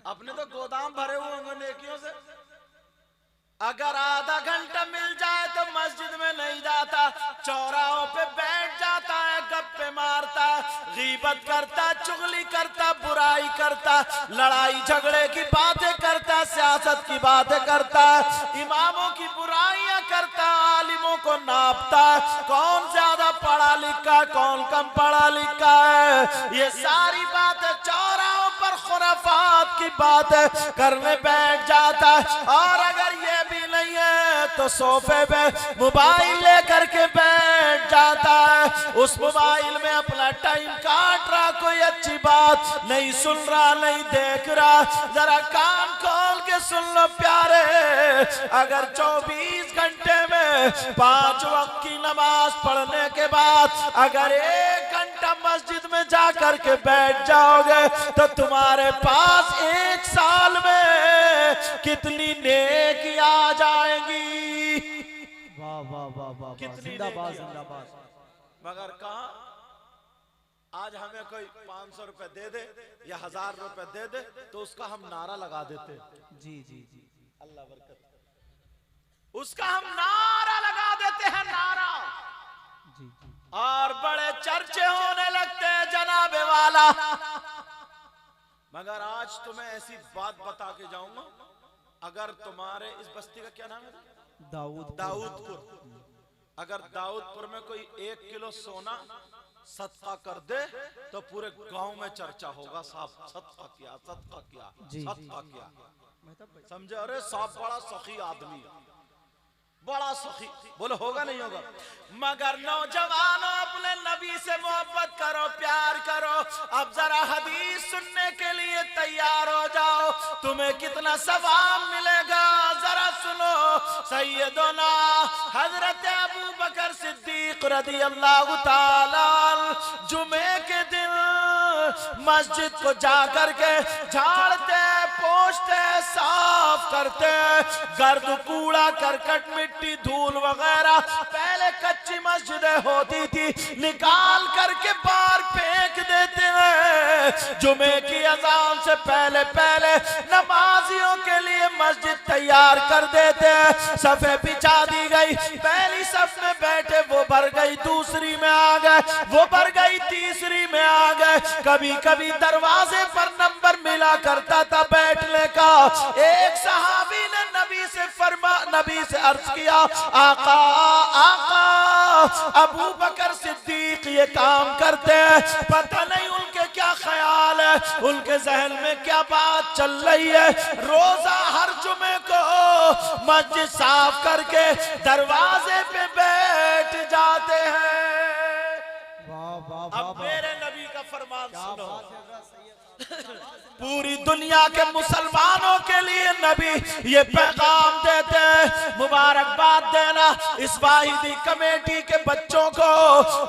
अपने तो गोदाम भरे हुए होंगे नेकियों से। अगर आधा घंटा मिल जाए तो मस्जिद में नहीं जाता, चौराहों पे बैठ जाता है, गप्पे मारता, गीबत करता, चुगली करता, बुराई करता, लड़ाई झगड़े की बातें करता, सियासत की बातें करता, इमामों की बुराइयां करता, आलिमों को नापता, कौन ज्यादा पढ़ा लिखा कौन कम पढ़ा लिखा है, ये सारी बातें चौराहों पर खुराफात की बातें करने बैठ जाता है। और अगर ये भी नहीं है तो सोफे पे मोबाइल लेकर के बैठ जाता है, उस मोबाइल में अपना टाइम काट रहा, कोई अच्छी बात नहीं सुन रहा, नहीं देख रहा। जरा कान खोल के सुन लो प्यारे, अगर 24 घंटे में 5 वक्त की नमाज पढ़ने के बाद अगर 1 घंटा मस्जिद में जाकर के बैठ जाओगे तो तुम्हारे पास 1 साल में कितनी नेकी आ जाएगी। वाह वाह वाह वाह, जिंदाबाद जिंदाबाद। मगर कहा आज हमें कोई 500 रुपए दे दे या 1000 रुपए दे दे तो उसका हम नारा लगा देते। जी जी जी, अल्लाह बरकत, उसका हम नारा लगा देते हैं, नारा। जी जी, और बड़े चर्चे होने लगते हैं जनाबे वाला। मगर आज तुम्हें ऐसी बात बता के जाऊंगा, अगर तुम्हारे इस बस्ती का क्या नाम है? दाऊदपुर। अगर दाऊदपुर में कोई 1 किलो सोना सदका कर दे तो पूरे गांव में चर्चा होगा, साहब सदका किया, सदका किया, सदका किया। समझे? अरे साहब बड़ा सखी आदमी है, बड़ा सखी। बोलो होगा नहीं होगा? मगर नौजवानों अपने नबी से मोहब्बत करो, प्यार करो। अब जरा हदीस सुनने के लिए तैयार हो जाओ, तुम्हें कितना सवाब मिलेगा जरा सुनो। सैयदना हजरत अबू बकर सिद्दीक रज़ी अल्लाह ताला जुमे के दिन मस्जिद को जाकर के झाड़ते, पोंछते, साफ करते, गर्द कूड़ा करकट मिट्टी धूल वगैरह पहले कच्ची मस्जिदें होती थी, निकाल करके बाहर फेंक देते हैं। जुमे की अजान से पहले पहले नमाजियों के लिए मस्जिद तैयार कर देते हैं। सफे बिछा दी गई, पहली सफ में बैठे वो भर गई, दूसरी में आ गए वो भर गई, तीसरी में आ गए। कभी कभी दरवाजे पर नंबर मिला करता था बैठने का। एक सहाबी ने नबी से अर्ज किया, आका आका अबू बकर सिद्दीक ये काम करते हैं, पता नहीं उनके क्या ख्याल है, उनके जहन में क्या बात चल रही है। रोजा हर जुमे को मस्जिद साफ करके दरवाजे पे बैठ जाते हैं। अब मेरे नबी का फरमान सुनो, पूरी दुनिया के मुसलमानों के लिए नबी ये पैगाम देते हैं, मुबारकबाद देना इस वाहिदी कमेटी के बच्चों को।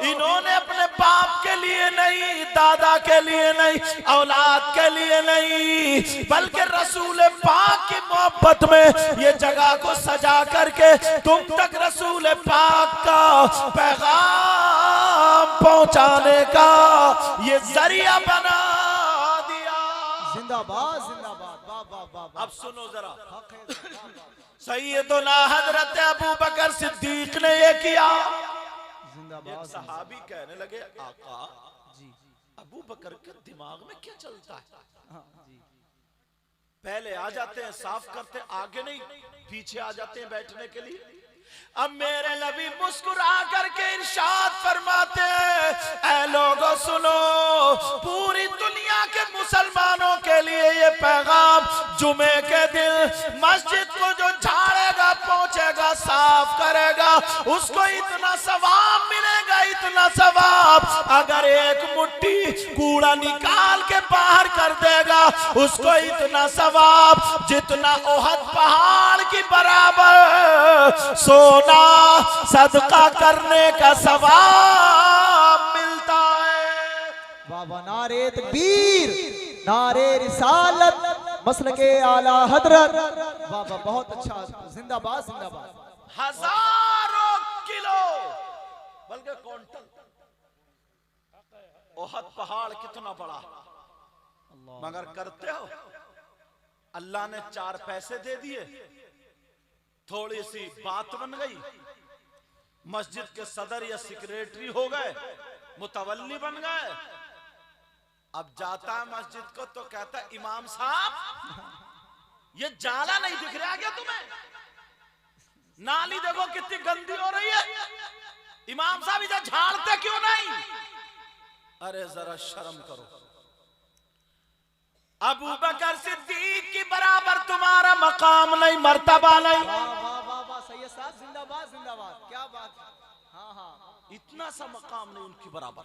इन्होंने अपने बाप के लिए नहीं, दादा के लिए नहीं, औलाद के लिए नहीं, बल्कि रसूल पाक की मोहब्बत में ये जगह को सजा करके तुम तक रसूल पाक का पैगाम पहुंचाने का ये जरिया बना। जिंदाबाद जिंदाबाद, वाह वाह वाह। अब सुनो जरा, सैयदना हजरत अबू बकर सिद्दीक ने ये किया। एक सहाबी कहने लगे, आका जी अबू बकर के दिमाग में क्या चलता है? पहले आ जाते हैं साफ करते, आगे नहीं पीछे आ जाते हैं बैठने के लिए। अब मेरे नबी मुस्कुरा करके इरशाद फरमाते हैं, ऐ लोगों सुनो, पूरी दुनिया के मुसलमानों के लिए ये पैगाम, जुमे के दिन मस्जिद को जो झाड़ेगा, पोंछेगा, साफ करेगा, उसको इतना सवाब मिलेगा, इतना सवाब। अगर एक मुट्ठी कूड़ा निकाल के बाहर कर देगा, उसको इतना सवाब जितना ओहद पहाड़ की बराबर सोना सदका करने का सवाब मिलता है। बाबा नारे तकबीर, नारे रिसालत, मसलके आला हजरत। बाबा बहुत अच्छा, जिंदाबाद जिंदाबाद। हजारों किलो बल्कि क्विंटल, ओहद पहाड़ कितना बड़ा, मगर करते हो अल्लाह ने 4 पैसे दे दिए, थोड़ी सी बात बन गई, मस्जिद के सदर या सेक्रेटरी हो गए, मुतवल्ली बन गए। अब जाता है मस्जिद को तो कहता है इमाम साहब ये जाला नहीं दिख रहा क्या तुम्हें? नाली देखो कितनी गंदी हो रही है, इमाम साहब इधर झाड़ते क्यों नहीं? अरे जरा शर्म करो। अबू बकर सिद्दीक की बराबर तुम्हारा मकाम नहीं, मर्तबा नहीं। वाह वाह वाह, सैयद साहब जिंदाबाद जिंदाबाद, क्या बात है। हाँ हाँ, इतना सा मकाम नहीं उनकी बराबर।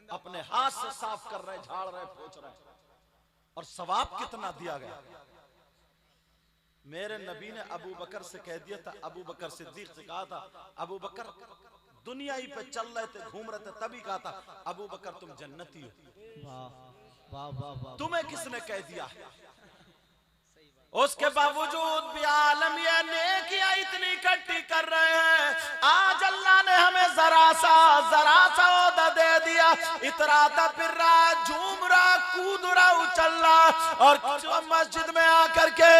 अपने हाथ से साफ कर रहे, झाड़ रहे, पोंछ रहे, और सवाब कितना दिया गया। मेरे नबी ने अबू बकर से कह दिया था, अबू बकर सिद्दीक से कहा था, अबू बकर दुनिया ही पे चल रहे थे, घूम रहे थे, तभी कहा था अबू बकर तुम जन्नती हो। वाह वाह वाह, तुम्हें किसने कह दिया? उसके बावजूद भी आलम ये नेकियां इतनी इकट्ठी कर रहे हैं। आज अल्लाह ने हमें जरा सा ओहदा दे दिया, इतराता फिर रहा, झूम रहा, कूद रहा, उछल रहा, और मस्जिद में आकर के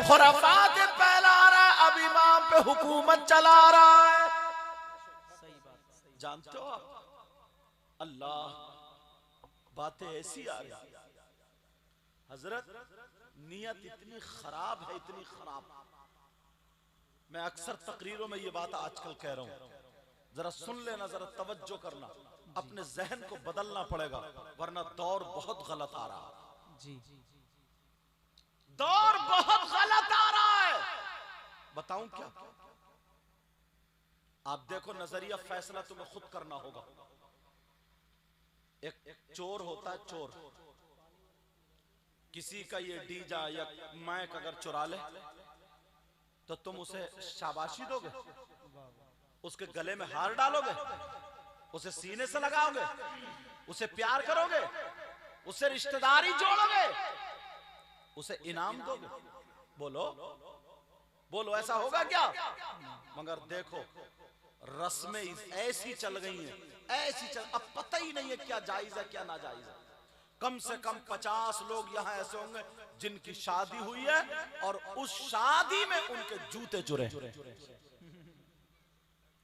खुराफात फैला रहा, अब इमाम पे हुकूमत चला रहा है। जानते हो आप, अल्लाह बातें ऐसी आ रही। हजरत नियत इतनी खराब है, इतनी खराब। मैं अक्सर तकरीरों में ये बात आजकल कह रहा हूं, जरा सुन लेना, जरा तवज्जो करना, अपने जहन को बदलना पड़ेगा, वरना दौर बहुत गलत आ रहा है। जी, दौर बहुत गलत आ रहा है। बताऊं क्या? आप देखो, नजरिया फैसला तुम्हें खुद करना होगा। एक चोर होता है, चोर किसी का ये डीजा या माइक अगर चुरा ले तो तुम उसे शाबाशी दोगे, उसके गले में हार डालोगे, उसे सीने से लगाओगे, उसे प्यार करोगे, उससे रिश्तेदारी जोड़ोगे, उसे इनाम दोगे? बोलो बोलो, ऐसा होगा क्या? मगर देखो, रस्में ऐसी चल गई हैं, ऐसी चल, अब पता ही नहीं है क्या जायज है क्या नाजायज है। कम से कम 50 लोग यहाँ ऐसे होंगे जिनकी शादी हुई है और उस शादी में उनके जूते चुरे।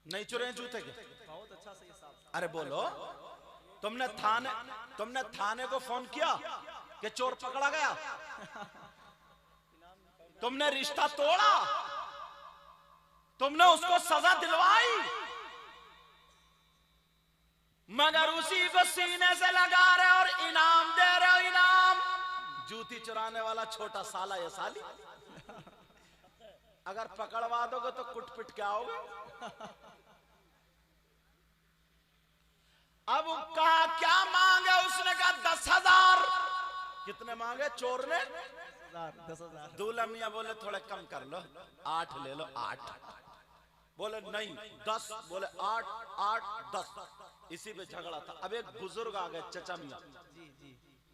नहीं चुरे हैं जूते के? बहुत अच्छा सैयद साहब। अरे बोलो, तुमने थाने को फोन किया कि चोर पकड़ा गया? तुमने रिश्ता तोड़ा, तुमने उसको सजा दिलवाई, मगर उसी को सीने से लगा रहे और इनाम दे रहे हो। इनाम जूती चुराने वाला छोटा साला या साली, अगर पकड़वा दोगे तो कुट पिट के आओगे। अब कहा क्या मांगे? उसने कहा 10,000। कितने मांगे चोर ने? 10,000। दूल्हा मियां बोले थोड़े कम कर लो, 8 ले लो। 8 बोले नहीं 10, बोले 8, 8, 10। इसी पे झगड़ा था। अब एक बुजुर्ग आ गए, चचा मियां,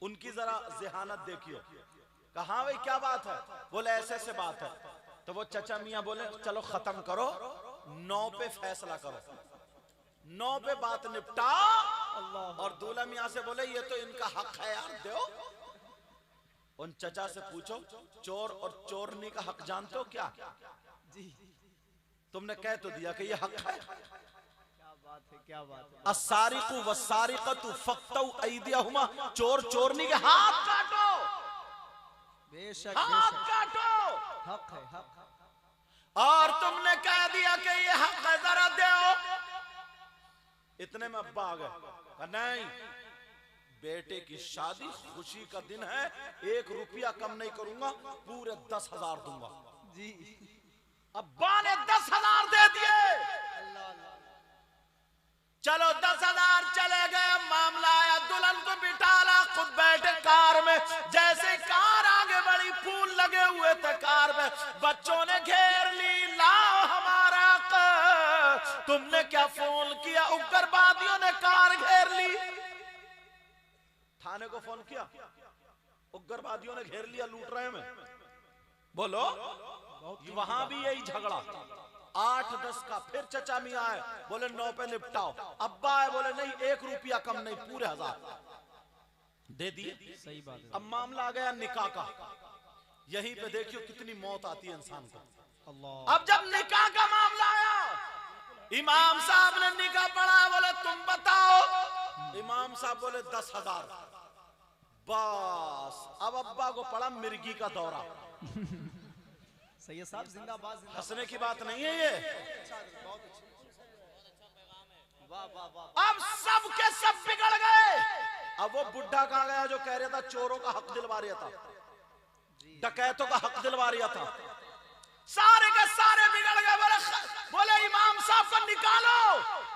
उनकी जरा ज़हानत देखिए। कहा भाई क्या बात है? बोले ऐसे ऐसे बात है। तो वो चचा मियां बोले चलो खत्म करो, 9 पे फैसला करो, 9 पे बात निपटा। और दूल्हा मियां से बोले ये तो इनका हक है यार, दो। उन चचा से पूछो, चोर और चोरनी का हक जानते हो क्या? जी, तुमने कह तो दिया कि ये हक है। क्या बात है, क्या बात है। अस्सारिकु वस्सारिकतु फक्तौ ऐदियहुमा, चोर चोरनी के हाथ काटो, बेशक हाथ बेशक, काटो। हक है, हक। और तुमने कह दिया कि ये हक है, जरा दो। इतने में अब्बा आ गए, नहीं बेटे की शादी खुशी का दिन है, 1 रुपया कम नहीं करूंगा, पूरे 10,000 दूंगा। जी, अब्बा ने 10,000 दे दिए। चलो 10,000 चले गए, मामला आया, दुल्हन को बिठाला, खुद बैठे कार में। जैसे कार आगे बढ़ी, फूल लगे हुए थे कार में, बच्चों ने घेर ली, लाओ हमारा हक। तुमने क्या फोन किया? उग्रवादियों ने कार घेर ली। थाने को फोन किया, उग्रवादियों ने घेर लिया, लूट रहे हैं। बोलो, वहां भी यही झगड़ा, 8-10 का। फिर चचा मियां आए, बोले 9 पे निपटाओ। अब्बा आए, बोले नहीं 1 रुपया कम नहीं, पूरे 1000 दे दिए। सही बात है। अब मामला आ गया निकाह का। यहीं पे देखियो कितनी मौत आती है इंसान को। अल्लाह। अब जब निकाह का मामला आया, इमाम साहब ने निकाह पढ़ा, बोले तुम बताओ। इमाम साहब बोले 10,000। बस अब अब्बा को पड़ा मिर्गी का दौरा। सैयद साहब जिंदाबाद, जिंदाबाद। हंसने की बात नहीं है ये। वाह वाह वाह। अब सब के सब बिगड़ गए। अब वो बुढ़ा कहाँ गया जो कह रहा था चोरों का हक दिलवा रहा था, डकैतों का हक दिलवा रहा था। सारे के सारे बिगड़ गए। बोले इमाम साहब को निकालो,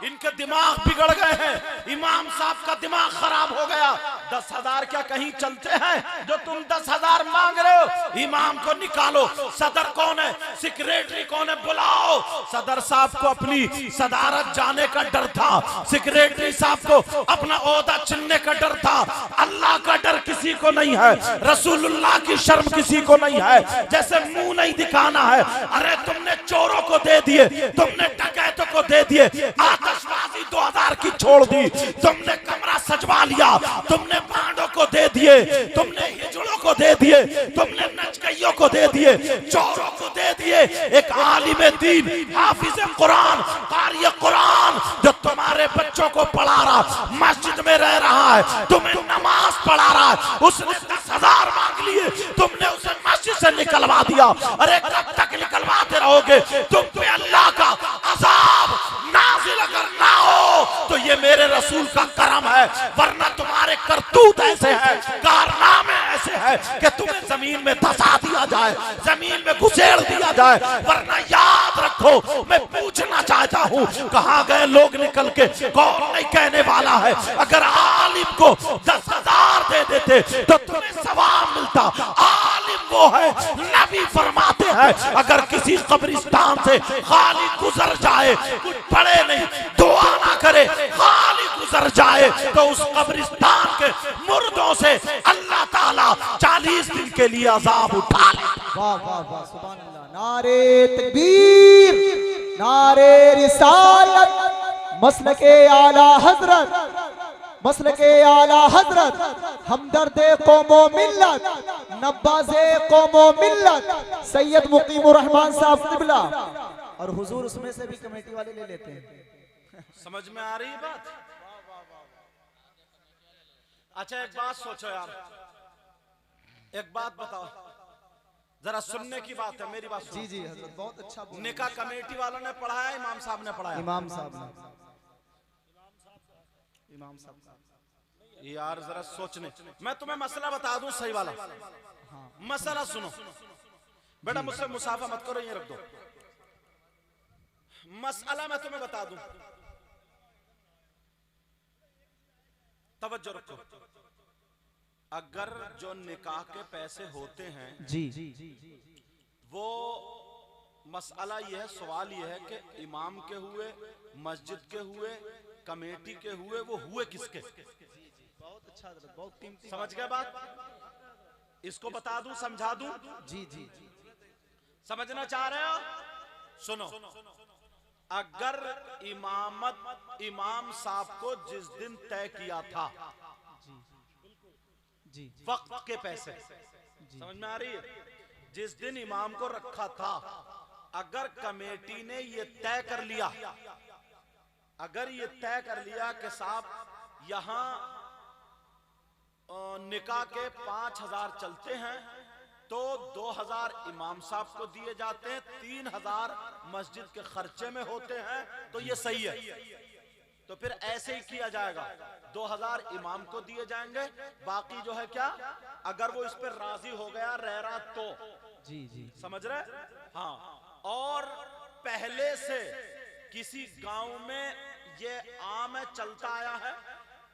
इनके दिमाग बिगड़ गए हैं, इमाम साहब का दिमाग खराब हो गया। 10,000 क्या कहीं चलते हैं जो तुम 10,000 मांग रहे हो? इमाम को निकालो। सदर कौन है, सेक्रेटरी कौन है, बुलाओ। सदर साहब को अपनी सदारत जाने का डर था, सेक्रेटरी साहब को अपना ओहदा चुनने का डर था। अल्लाह का डर किसी को नहीं है, रसूलुल्लाह की शर्म किसी को नहीं है। जैसे मुंह नहीं दिखाना है। अरे तुमने चोरों को दे दिए, तुमने डकैतों को दे दिए, आतिशबाजी 2000 की छोड़ दी, तुमने कमरा सजवा लिया, तुमने बांडों को दे दिए, तुमने हिजड़ों को दे दिए, तुमने नचकइयों को दे दिए, चोरों को दे दिए। एक आलिम दीन, हाफिज कुरान, कारी कुरान जो तुम्हारे बच्चों को पढ़ा रहा, मस्जिद में रह रहा है, तुम्हें नमाज पढ़ा रहा है, उसने 10,000 मांग लिए, तुमने उसे मस्जिद से निकलवा दिया। अरे कब तक निकलवाते रहोगे? तुम पे अल्लाह का अज़ाब नाज़िल अगर ना हो तो ये मेरे रसूल का करम है, वरना तुम्हारे करतूत ऐसे हैं, कारनामे ऐसे हैं कि तुम्हें जमीन में धंसा दिया जाए, जमीन में घुसेड़ दिया जाए। वरना याद रखो, मैं पूछना चाहता हूँ कहाँ गए लोग निकल के? कौन नहीं कहने वाला है? अगर आलिम को 10,000 दे देते तो तुम्हें सवाब मिलता। आलिम वो है, नबी फरमाते हैं अगर किसी कब्रिस्तान से खाली गुजर जाए, कुछ पढ़े नहीं, दुआ ना करे, खाली गुजर जाए, तो उस कब्रिस्तान के मुर्दों से अल्लाह ताला 40 दिन के लिए अजाब उठा ले। वाह वाह वाह, सुभान अल्लाह। नारे तकबीर, नारे रिसालत, मसलके आला हजरत, मसलके आला हजरत, हमदर्दे कौमो मिल्लत, नब्बाज़े कौमो मिल्लत, सैयद मुकीमुर रहमान साहब क़िबला। और हुजूर उसमें से भी कमेटी वाले ले लेते हैं। समझ में आ रही है बात? अच्छा एक बात सोचो यार, एक बात बताओ, जरा सुनने की बात है, मेरी बात सुनो। जी जी हजरत, बहुत अच्छा बोला। निकाह कमेटी वालों ने पढ़ाया, इमाम साहब ने पढ़ाया? इमाम साहब ने, इमाम साहब। यार जरा सोचने, मैं तुम्हें मसला बता दूं सही वाला। हाँ। मसला सुनो बेटा, मुझसे मुसाफा मत करो, ये रख दो। मसला मैं तुम्हें बता दूं, तवज्जो रखो। अगर जो निकाह के पैसे होते हैं जी, वो मसला ये है, सवाल ये है कि इमाम के हुए, मस्जिद के हुए, कमेटी के हुए, वो हुए किसके? बहुत अच्छा, बहुत कीमती। समझ गए बात? इसको बता दूं, समझा दूं? जी जी, समझना चाह रहे हो? सुनो, अगर इमाम साहब को जिस दिन तय किया था जी, वक्त के पैसे, समझ में आ रही है? जिस दिन इमाम को रखा था, अगर कमेटी ने ये तय कर लिया, अगर ये तय कर लिया कि साहब यहां निकाह के 5,000 चलते हैं, तो 2,000 इमाम साहब को दिए जाते हैं, 3,000 मस्जिद के खर्चे में होते हैं, तो ये सही है। तो फिर ऐसे ही किया जाएगा, 2,000 इमाम को दिए जाएंगे, बाकी जो है क्या, अगर वो इस पर राजी हो गया रह रहा तो। जी जी, समझ रहे? हाँ। और पहले से किसी गांव में ये आम है, चलता आया है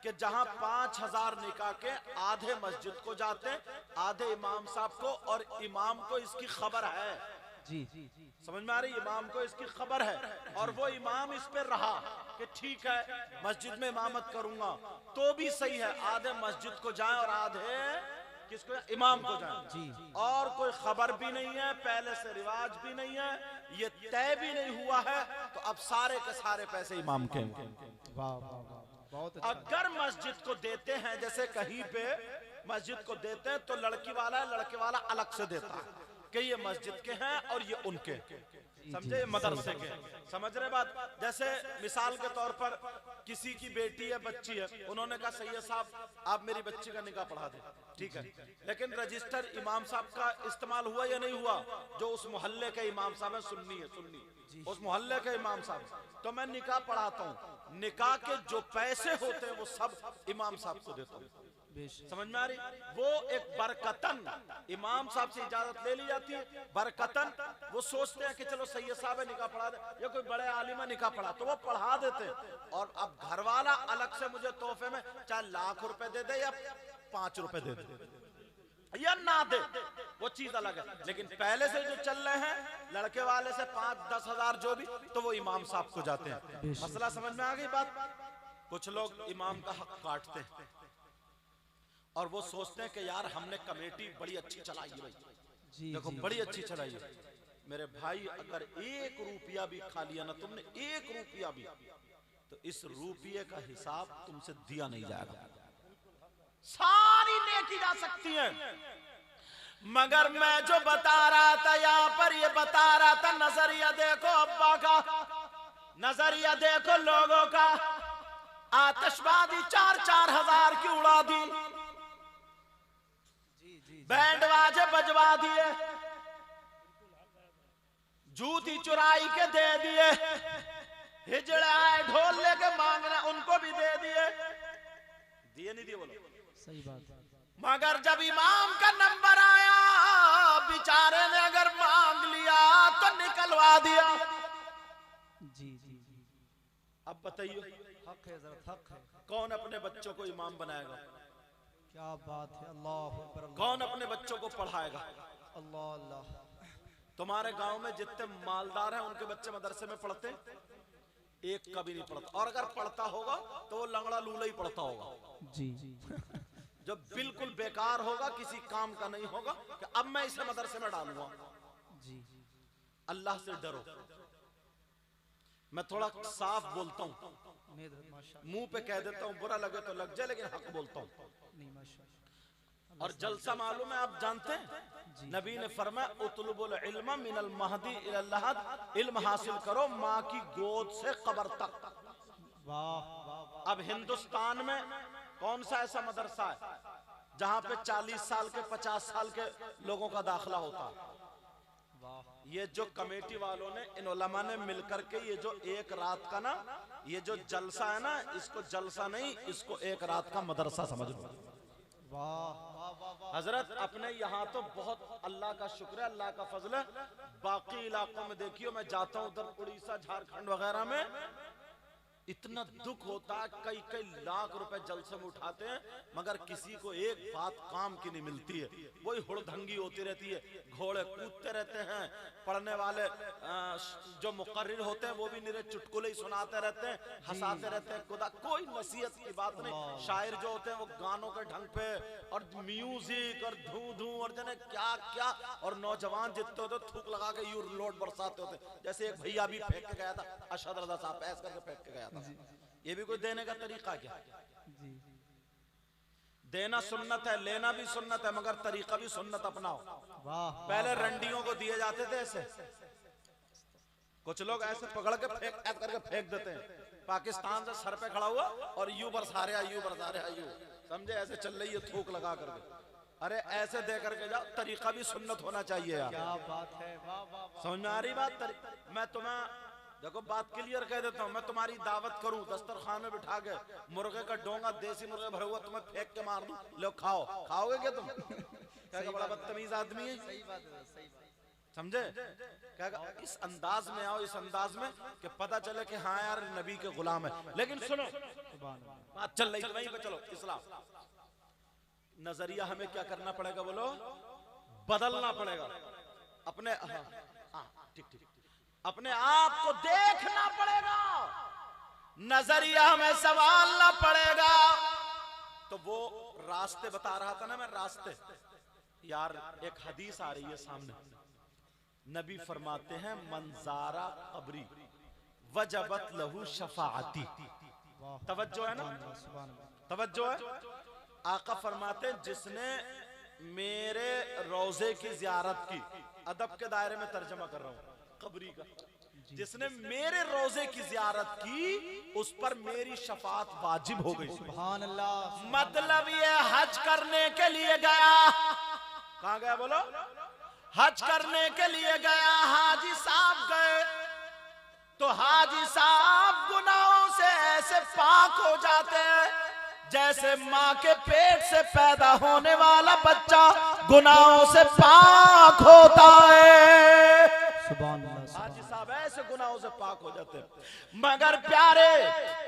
कि जहां 5,000 निकाह के आधे मस्जिद को जाते हैं, आधे इमाम साहब को, और इमाम को इसकी खबर है। जी, समझ में आ रही? इमाम को इसकी खबर है, और वो इमाम इस पे रहा कि ठीक है मस्जिद में इमामत करूंगा, तो भी सही है, आधे मस्जिद को जाएं और आधे किसको? इमाम को जाएं। जी, और कोई खबर भी नहीं है, पहले से रिवाज भी नहीं है, ये तय भी नहीं हुआ है, तो अब सारे के सारे पैसे इमाम के। वाह वाह वाह, बहुत अच्छा। अगर मस्जिद को देते हैं, जैसे कहीं पे मस्जिद को देते हैं तो लड़की वाला है, लड़के वाला अलग से देता है कि ये मस्जिद के हैं और ये उनके, समझे, ये मदरसे के। समझ रहे बात? जैसे मिसाल के तौर पर किसी की बेटी है, बच्ची है, उन्होंने कहा सैयद साहब आप मेरी बच्ची का निकाह पढ़ा दें, ठीक है, लेकिन रजिस्टर इमाम साहब का इस्तेमाल हुआ या नहीं हुआ? जो उस मोहल्ले के इमाम साहब है, सुन्नी है, सुन्नी, उस मोहल्ले के इमाम साहब, तो मैं निकाह पढ़ाता हूँ, निकाह के जो पैसे होते हैं वो सब इमाम साहब को देता हूँ। समझ में आ रही? वो एक बरकतन इमाम साहब से इजाजत ले ली जाती है, बरकतन वो सोचते हैं कि चलो सैयद साहब निकाह पढ़ा दे या कोई बड़े आलिम निकाह पढ़ा, तो वो पढ़ा देते हैं। और अब घर वाला अलग से मुझे तोहफे में चाहे लाख रुपए दे दे या 5 रुपए दे दे या ना दे, वो चीज अलग है। लेकिन पहले से जो चल रहे हैं लड़के वाले से 5-10 हजार जो भी, तो वो इमाम साहब को जाते हैं। मसला समझ में आ गई बात? कुछ लोग इमाम का हक काटते हैं और वो सोचते हैं कि यार हमने कमेटी बड़ी अच्छी चलाई है, भाई देखो बड़ी अच्छी चलाई है। मेरे भाई अगर 1 रुपया भी खा लिया ना तुमने, 1 रुपया भी, तो इस रुपये का हिसाब तुमसे दिया नहीं जाएगा। सारी नेकी जा सकती है, मगर मैं जो बता रहा था यहाँ पर, ये बता रहा था नजरिया देखो अब्बा का, नजरिया देखो लोगों का। आतिशबाजी 4-4 हजार की उड़ा दी, बैंड बाजे बजवा दिए, जूती चुराई के दे दिए, हिजड़े आए ढोल लेके मांगना उनको भी दे दिए, दिए नहीं दिए बोलो? सही बात। मगर जब इमाम का नंबर आया, बेचारे ने अगर मांग लिया तो निकलवा दिया। जी। अब बताइए, हक है, हक है। कौन अपने बच्चों को इमाम बनाएगा? क्या बात है, अल्लाह अकबर। कौन अपने बच्चों को पढ़ाएगा? अल्लाह अल्लाह। तुम्हारे गांव में जितने मालदार हैं उनके बच्चे मदरसे में पढ़ते? एक का भी नहीं पढ़ता, और अगर पढ़ता होगा तो वो लंगड़ा लूला ही पढ़ता होगा। जी। जो बिल्कुल बेकार होगा, किसी काम का नहीं होगा कि अब मैं इसे मदरसे में डालूंगा। जी। अल्लाह से डरो। मैं थोड़ा साफ बोलता हूँ, मुंह पे कह देता हूँ, बुरा लगे तो लग जाए, लेकिन हक बोलता हूँ। और जलसा मालूम है, आप जानते हैं नबी ने फरमाया उतलुबुल इल्म मिनल महदी इलल लहद, इल्म हासिल करो माँ की गोद से कब्र तक। वाह। अब हिंदुस्तान में कौन सा ऐसा मदरसा है जहाँ पे 40 साल के 50 साल के लोगों का दाखिला होता है? ये जो कमेटी वालों ने, इन उलमा ने मिलकर के ये जो एक रात का ना, ये जो जलसा है ना, इसको जलसा नहीं, इसको एक रात का मदरसा समझ लो। वाह। हजरत अपने यहाँ तो बहुत अल्लाह का शुक्र है, अल्लाह का फजल है। बाकी इलाकों में देखियो, मैं जाता हूँ उधर उड़ीसा झारखंड वगैरह में, इतना दुख होता है, कई लाख रुपए जलसे में उठाते हैं, मगर किसी को एक बात काम की नहीं मिलती है। वही हुड़दंगी होती रहती है, घोड़े कूदते रहते हैं, पढ़ने वाले जो मुकर्रिर होते हैं वो भी निरे चुटकुले ही सुनाते रहते हैं, हंसाते रहते हैं, खुदा कोई नसीहत की बात नहीं। शायर जो होते हैं वो गानों के ढंग पे और म्यूजिक और धू और जने क्या क्या, और नौजवान जितने होते थूक लगा के यूं लोट बरसाते होते। जैसे एक भैया भी फेंक के गया था, अरशद रजा साहब ऐसे करके फेंक के गया था। ये भी कोई देने का तरीका क्या? देना सुन्नत है, लेना भी सुन्नत है, मगर तरीका भी सुन्नत अपनाओ। पहले रंडियों को दिए जाते थे ऐसे, कुछ लोग ऐसे पकड़ के फेंक देते हैं। पाकिस्तान से सर पे खड़ा हुआ और यूं बरसा रहा, यूं समझे, ऐसे चल रही है थूक लगा करके। अरे ऐसे दे करके जाओ, तरीका भी सुन्नत होना चाहिए यार। क्या बात है, समझ में आ रही बात? मैं तुम्हें देखो बात क्लियर कह देता हूँ, मैं तुम्हारी दावत करूं, दस्तरखान में बिठा के मुर्गे का डोंगा, देसी मुर्गे भरा हुआ, तुम्हें फेंक के मार दूं, लो खाओ, खाओगे क्या तुम? क्या बड़ा बदतमीज आदमी है। सही बात है, सही बात। समझे? क्या इस अंदाज में आओ, इस अंदाज में कि पता चले कि हाँ यार नबी के गुलाम है। लेकिन सुनो, बात चल रही वहीं पे, चलो इस्लाम नजरिया हमें क्या करना पड़ेगा बोलो? बदलना पड़ेगा। अपने ठीक अपने आप को देखना पड़ेगा, नजरिया हमें संभालना पड़ेगा। तो वो रास्ते बता रहा था ना मैं, रास्ते यार, एक हदीस आ रही है सामने, नबी फरमाते हैं मंजारा कब्री वजबत लहू शफाअती। तवज्जो है ना, तवज्जो है। आका फरमाते हैं जिसने मेरे रोजे की जियारत की, अदब के दायरे में तर्जमा कर रहा हूं कब्री का, जिसने मेरे रोजे की जियारत की उस पर मेरी शफात वाजिब हो गई। सुभान अल्लाह। मतलब ये हज करने के लिए गया, कहां गया बोलो? हज करने के लिए गया, हाजी साहब गए तो हाजी साहब गुनाहों से ऐसे पाक हो जाते हैं जैसे माँ के पेट से पैदा होने वाला बच्चा गुनाहों से पाक होता है। सुभान अल्लाह। हाजी साहब ऐसे गुनाहों से पाक हो जाते हैं। मगर प्यारे,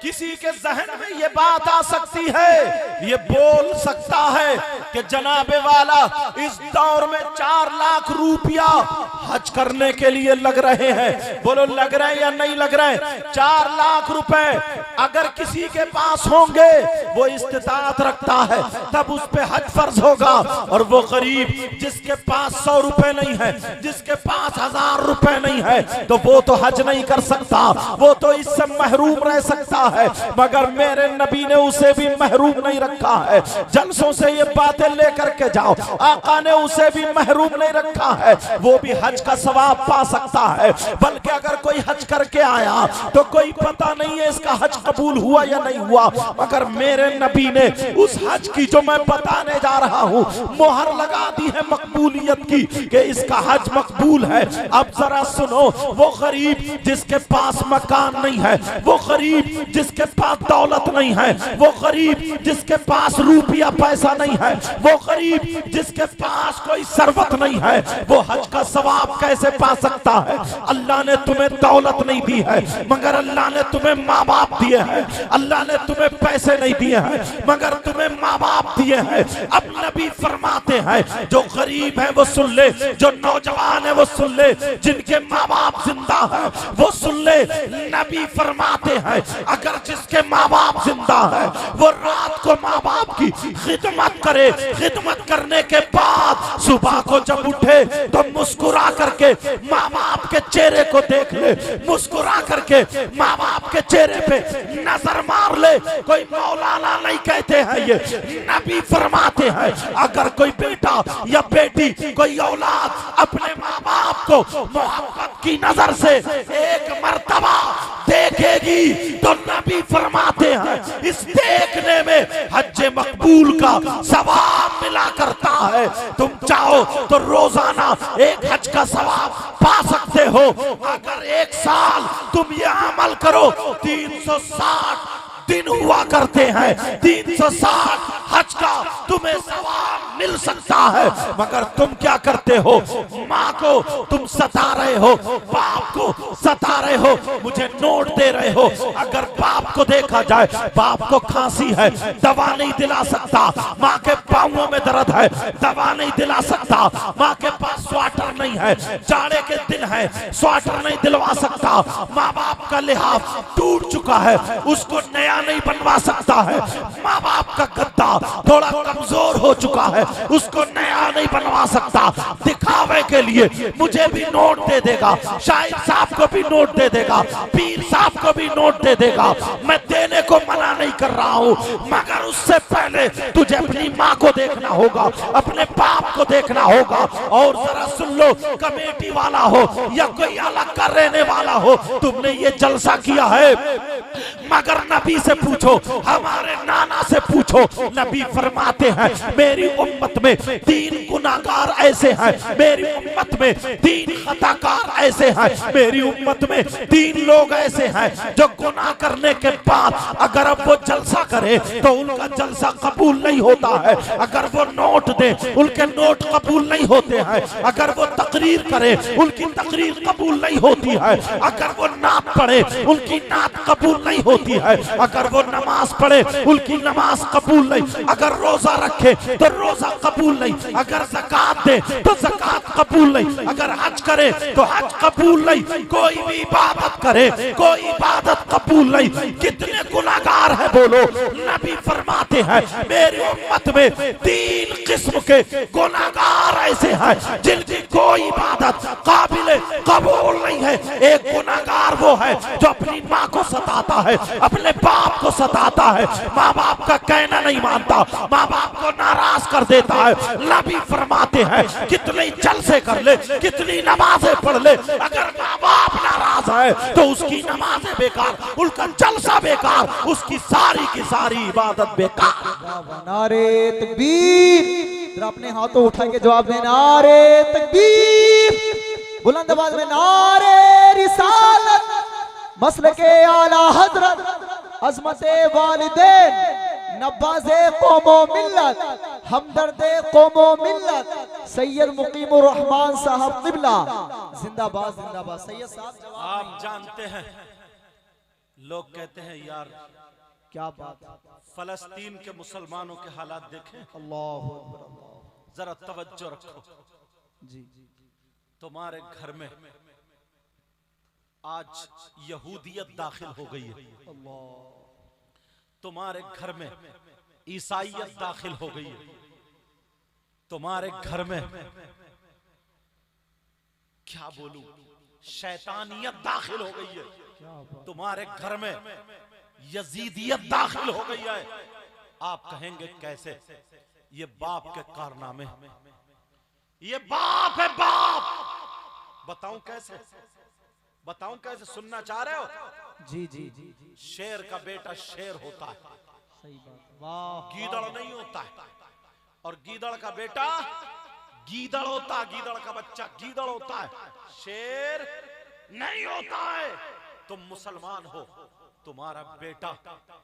किसी के जहन में ये बात आ सकती है, ये बोल सकता है कि जनाबे वाला इस दौर में 4 लाख रुपया हज करने के लिए लग रहे हैं। बोलो लग रहे हैं या नहीं लग रहे? 4 लाख रुपए अगर किसी के पास होंगे, वो इस्तिताअत रखता है, तब उस पे हज फर्ज होगा। और वो गरीब जिसके पास 100 रुपए नहीं है, जिसके पास 1000 रुपए नहीं है, तो वो तो हज नहीं कर सकता, वो तो इससे महरूम रह सकता है। मगर मेरे नबी ने उसे भी महरूम नहीं रखा है। जलसों से ये बातें लेकर के जाओ, आका ने उसे भी महरूम नहीं रखा है, वो भी हज का सवाब पा सकता है। बल्कि अगर कोई हज करके आया तो कोई पता नहीं है इसका हज कबूल हुआ या नहीं हुआ, मगर मेरे नबी ने उस हज की जो मैं बताने जा रहा हूँ मोहर लगा दी है मकबूलियत की कि इसका हज मकबूल है। अब जरा सुनो, वो गरीब जिसके पास मकान नहीं है, वो गरीब जिसके पास दौलत नहीं है, वो गरीब जिसके पास रुपया पैसा नहीं है, वो गरीब जिसके पास कोई सरवत नहीं है, वो हज का सवाब कैसे पा सकता है? अल्लाह ने तुम्हें दौलत नहीं दी है, मगर अल्लाह ने तुम्हें माँ बाप दिए हैं। अल्लाह ने तुम्हें पैसे नहीं दिए हैं, मगर तुम्हें माँ बाप दिए हैं। अब नबी फरमाते हैं जो गरीब है वो सुन ले, जो नौजवान है वो सुन ले, जिनके माँ बाप जिंदा है वो सुन ले। नबी फरमाते हैं अगर जिसके माँ बाप जिंदा है वो रात को माँ बाप की खिदमत करे, खिदमत करने के बाद सुबह को जब उठे तो मुस्कुरा करके माँ बाप के चेहरे को देख ले, मुस्कुरा करके माँ बाप के चेहरे पे नजर मार ले। कोई मौलाना नहीं कहते हैं, ये नबी फरमाते हैं अगर कोई बेटा या बेटी, कोई औलाद अपने माँ बाप को मोहब्बत की नजर से एक मर्तबा देखेगी तो नबी फरमाते हैं इस देखने में हज मकबूल का सवाब मिला करता है। तुम चाहो तो रोजाना एक हज का सवाब पा सकते हो। अगर एक साल तुम ये अमल करो, 360 दिन हुआ करते हैं, 360 हज का तुम्हें सवाब मिल सकता है। मगर तुम क्या करते हो? माँ को तुम सता रहे हो, बाप को सता रहे हो, मुझे नोट दे रहे हो। अगर बाप को देखा जाए, बाप को खांसी है, दवा नहीं दिला सकता, माँ के पाँवों में दर्द है, दवा नहीं दिला सकता, माँ के पास स्वेटर नहीं है, जाड़े के दिन है, स्वेटर नहीं दिलवा सकता, माँ बाप का लिहाज टूट चुका है, उसको नया नहीं बनवा सकता है, माँ बाप का गद्दा थोड़ा कमजोर हो चुका है, उसको नया नहीं बनवा सकता। दिखावे के लिए मुझे भी नोट दे देगा, शाहिद साहब को भी नोट दे देगा, पीर साहब को भी नोट दे देगा। मैं देने को मना नहीं कर रहा हूँ, मगर उससे पहले तुझे अपनी माँ को देखना होगा, अपने बाप को देखना होगा। और जरा सुन लो, कमेटी वाला हो या कोई अलग का रहने वाला हो, तुमने ये जलसा किया है, मगर नबी से पूछो, हमारे नाना से पूछो। नबी फरमाते हैं मेरी उम्मत में 3 गुनाहगार ऐसे हैं, मेरी उम्मत में 3 खताकार ऐसे हैं, मेरी उम्मत में 3 लोग ऐसे हैं जो गुनाह करने के बाद अगर अब वो जलसा करे तो उनका जलसा कबूल नहीं होता है, अगर वो नोट दे उनके नोट कबूल नहीं होते हैं, अगर वो तकरीर करे उनकी तकरीर कबूल नहीं होती है, अगर वो नात पढ़े उनकी नात कबूल नहीं होती है, अगर वो नमाज पढ़े उनकी नमाज कबूल नहीं, अगर रोजा रखे तो रोजा कबूल नहीं, अगर ज़कात दे तो ज़कात कबूल नहीं, अगर हज करे तो हज कबूल नहीं, कोई भी इबादत करे कोई इबादत कबूल नहीं। कितने गुनाहगार है बोलो? नबी फरमाते हैं मेरी उम्मत में 3 किस्म के गुनाहगार हजार ऐसे हैं जिनकी कोई इबादत काबिल कबूल नहीं है। एक गुनाहगार वो है जो अपनी माँ को सताता है, अपने बाप को सताता है, माँ बाप का कहना नहीं मानता, माँ बाप को नाराज कर देता है। नबी फरमाते हैं कितनी जलसे कर ले, कितनी नमाजें पढ़ ले, अगर माँ बाप नाराज है तो उसकी नमाजें बेकार, उनका जलसा बेकार, उसकी सारी की सारी इबादत बेकार। नारे तकबीर। जरा अपने हाथों उठा के जवाब दें, नारे तकबीर। बुलंद आवाज में नारे रिसालत, मसलके आला हजरत, अज़मते वालिदैन, नवाज़े कौमो मिल्लत, हमदर्दे कौमो मिल्लत, सैयद मुकीमुर रहमान साहब क़िबला जिंदाबाद जिंदाबाद। सैयद साहब आप जानते हैं, लोग कहते हैं यार क्या बात, फलस्तीन के मुसलमानों के हालात देखें, अल्लाह अकबर, अल्लाह। जरा तवज्जो रखो। जी तुम्हारे घर में आज यहूदियत दाखिल हो गई है, तुम्हारे घर में ईसाईयत दाखिल हो गई है, तुम्हारे घर में क्या बोलूं शैतानियत दाखिल हो गई है, तुम्हारे घर में यजीदियत दाखिल हो गई है। आप कहेंगे कैसे? ये बाप के कारनामे, ये बाप है बाप। बताऊं कैसे, बताऊं कैसे? सुनना चाह रहे हो? जी जी जी। शेर का बेटा शेर होता है, सही बात, वाह। गीदड़ नहीं होता है, और गीदड़ का बेटा गीदड़ होता है, गीदड़ का बच्चा गीदड़ होता है, शेर नहीं होता है। तुम मुसलमान हो, तुम्हारा बेटा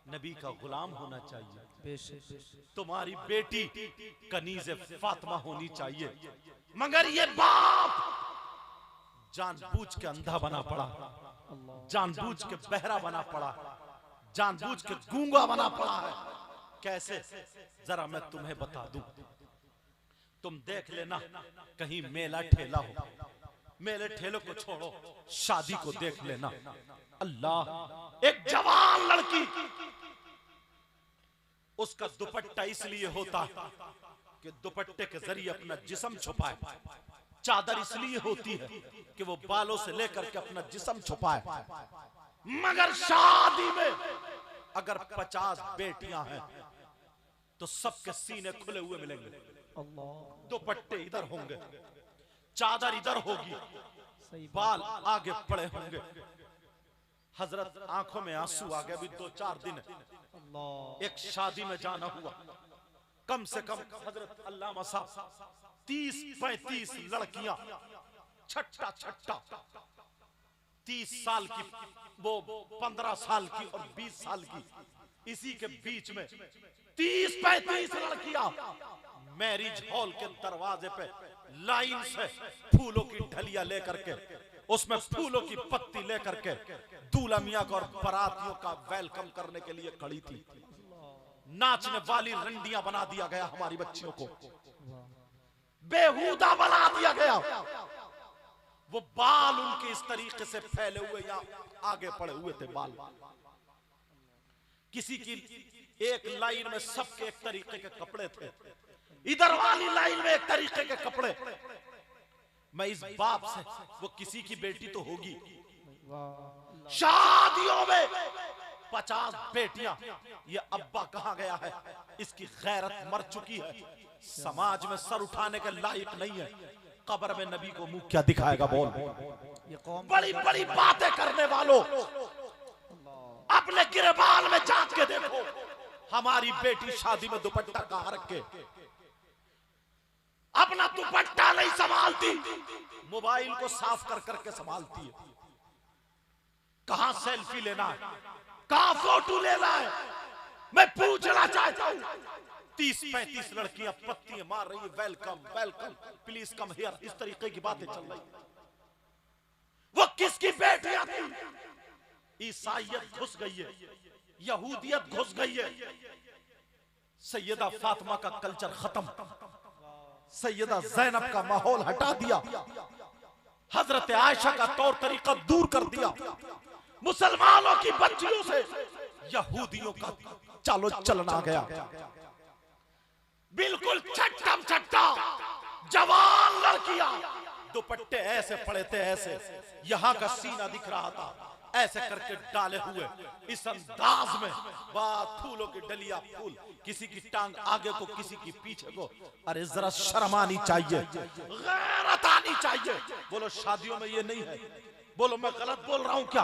नबी का गुलाम होना चाहिए, तुम्हारी बेटी कनीज़े फातिमा होनी चाहिए, मगर ये बाप जानबूझ के अंधा बना पड़ा, जानबूझ के बहरा बना पड़ा, जानबूझ के गूंगा बना पड़ा है। कैसे? जरा मैं तुम्हें बता दूं, तुम देख लेना कहीं मेला ठेला हो, मेले ठेले को छोड़ो, शादी को देख लेना। अल्लाह, एक जवान लड़की, उसका दुपट्टा इसलिए होता है कि दुपट्टे के जरिए अपना जिस्म छुपाए, चादर इसलिए होती है कि वो बालों से लेकर के अपना जिस्म छुपाए, मगर शादी में अगर 50 बेटियां हैं तो सबके सीने खुले हुए मिलेंगे, दुपट्टे इधर होंगे, चादर इधर होगी, बाल आगे पड़े होंगे। हजरत आंखों में आंसू आ गए, अभी 2-4 दिन एक शादी में जाना हुआ, कम से कम हजरत अल्लामा साहब 30-35 लड़कियां, छट्टा छट्टा, 30 साल की, वो 15 साल की और 20 साल की, इसी के बीच में 30-35 लड़कियां मैरिज हॉल के दरवाजे पे लाइन से फूलों की ढलिया लेकर के, उसमें फूलों की पत्ती लेकर के दूल्हा मियां को और बारातियों का वेलकम करने के लिए खड़ी थी। नाचने वाली रंडियां बना दिया गया, हमारी बच्चियों को बेहुदा बना दिया गया। वो बाल उनके इस तरीके से फैले हुए या आगे पड़े हुए थे बाल, किसी की एक लाइन में सबके एक तरीके के कपड़े थे, इधर वाली लाइन में एक तरीके के कपड़े। मैं इस बाप से, वो किसी की बेटी तो होगी, शादियों में 50 बेटियां, ये अब्बा कहां गया है, इसकी गैरत मर चुकी है, समाज में सर उठाने के लायक नहीं है, कब्र में नबी को मुंह क्या दिखाएगा? बोल। बड़ी बड़ी बातें करने वालों, अपने गिरबान में झांक के देखो, हमारी बेटी शादी में दुपट्टा कहां रखे, अपना दुपट्टा नहीं संभालती, मोबाइल को साफ कर करके संभालती है, कहां सेल्फी लेना है, कहां फोटो लेना है। मैं पूछना चाहता हूं, 30-35 लड़कियां पत्तियां मार रही है, welcome welcome, please come here, इस तरीके की बातें चल रही। वो किसकी बेटियां थी? ईसाईयत घुस गई है, यहूदियत घुस गई है। सैयदा फातिमा का कल्चर खत्म, सैयदा ज़ैनब का माहौल हटा दिया, हजरत आयशा का तौर तरीका दूर कर दिया, मुसलमानों की बच्चियों से यहूदियों का चालो चलना गया, बिल्कुल छट्टा छट्टा जवान लड़कियां दुपट्टे ऐसे पड़े थे, ऐसे यहां का सीना दिख रहा था, ऐसे करके डाले हुए इस अंदाज में, बात फूलों की डलिया फूल, किसी की टांग आगे को किसी की पीछे को। अरे जरा शर्म आनी चाहिए, गैरत आनी चाहिए। बोलो शादियों में ये नहीं है? बोलो मैं गलत बोल रहा हूं क्या?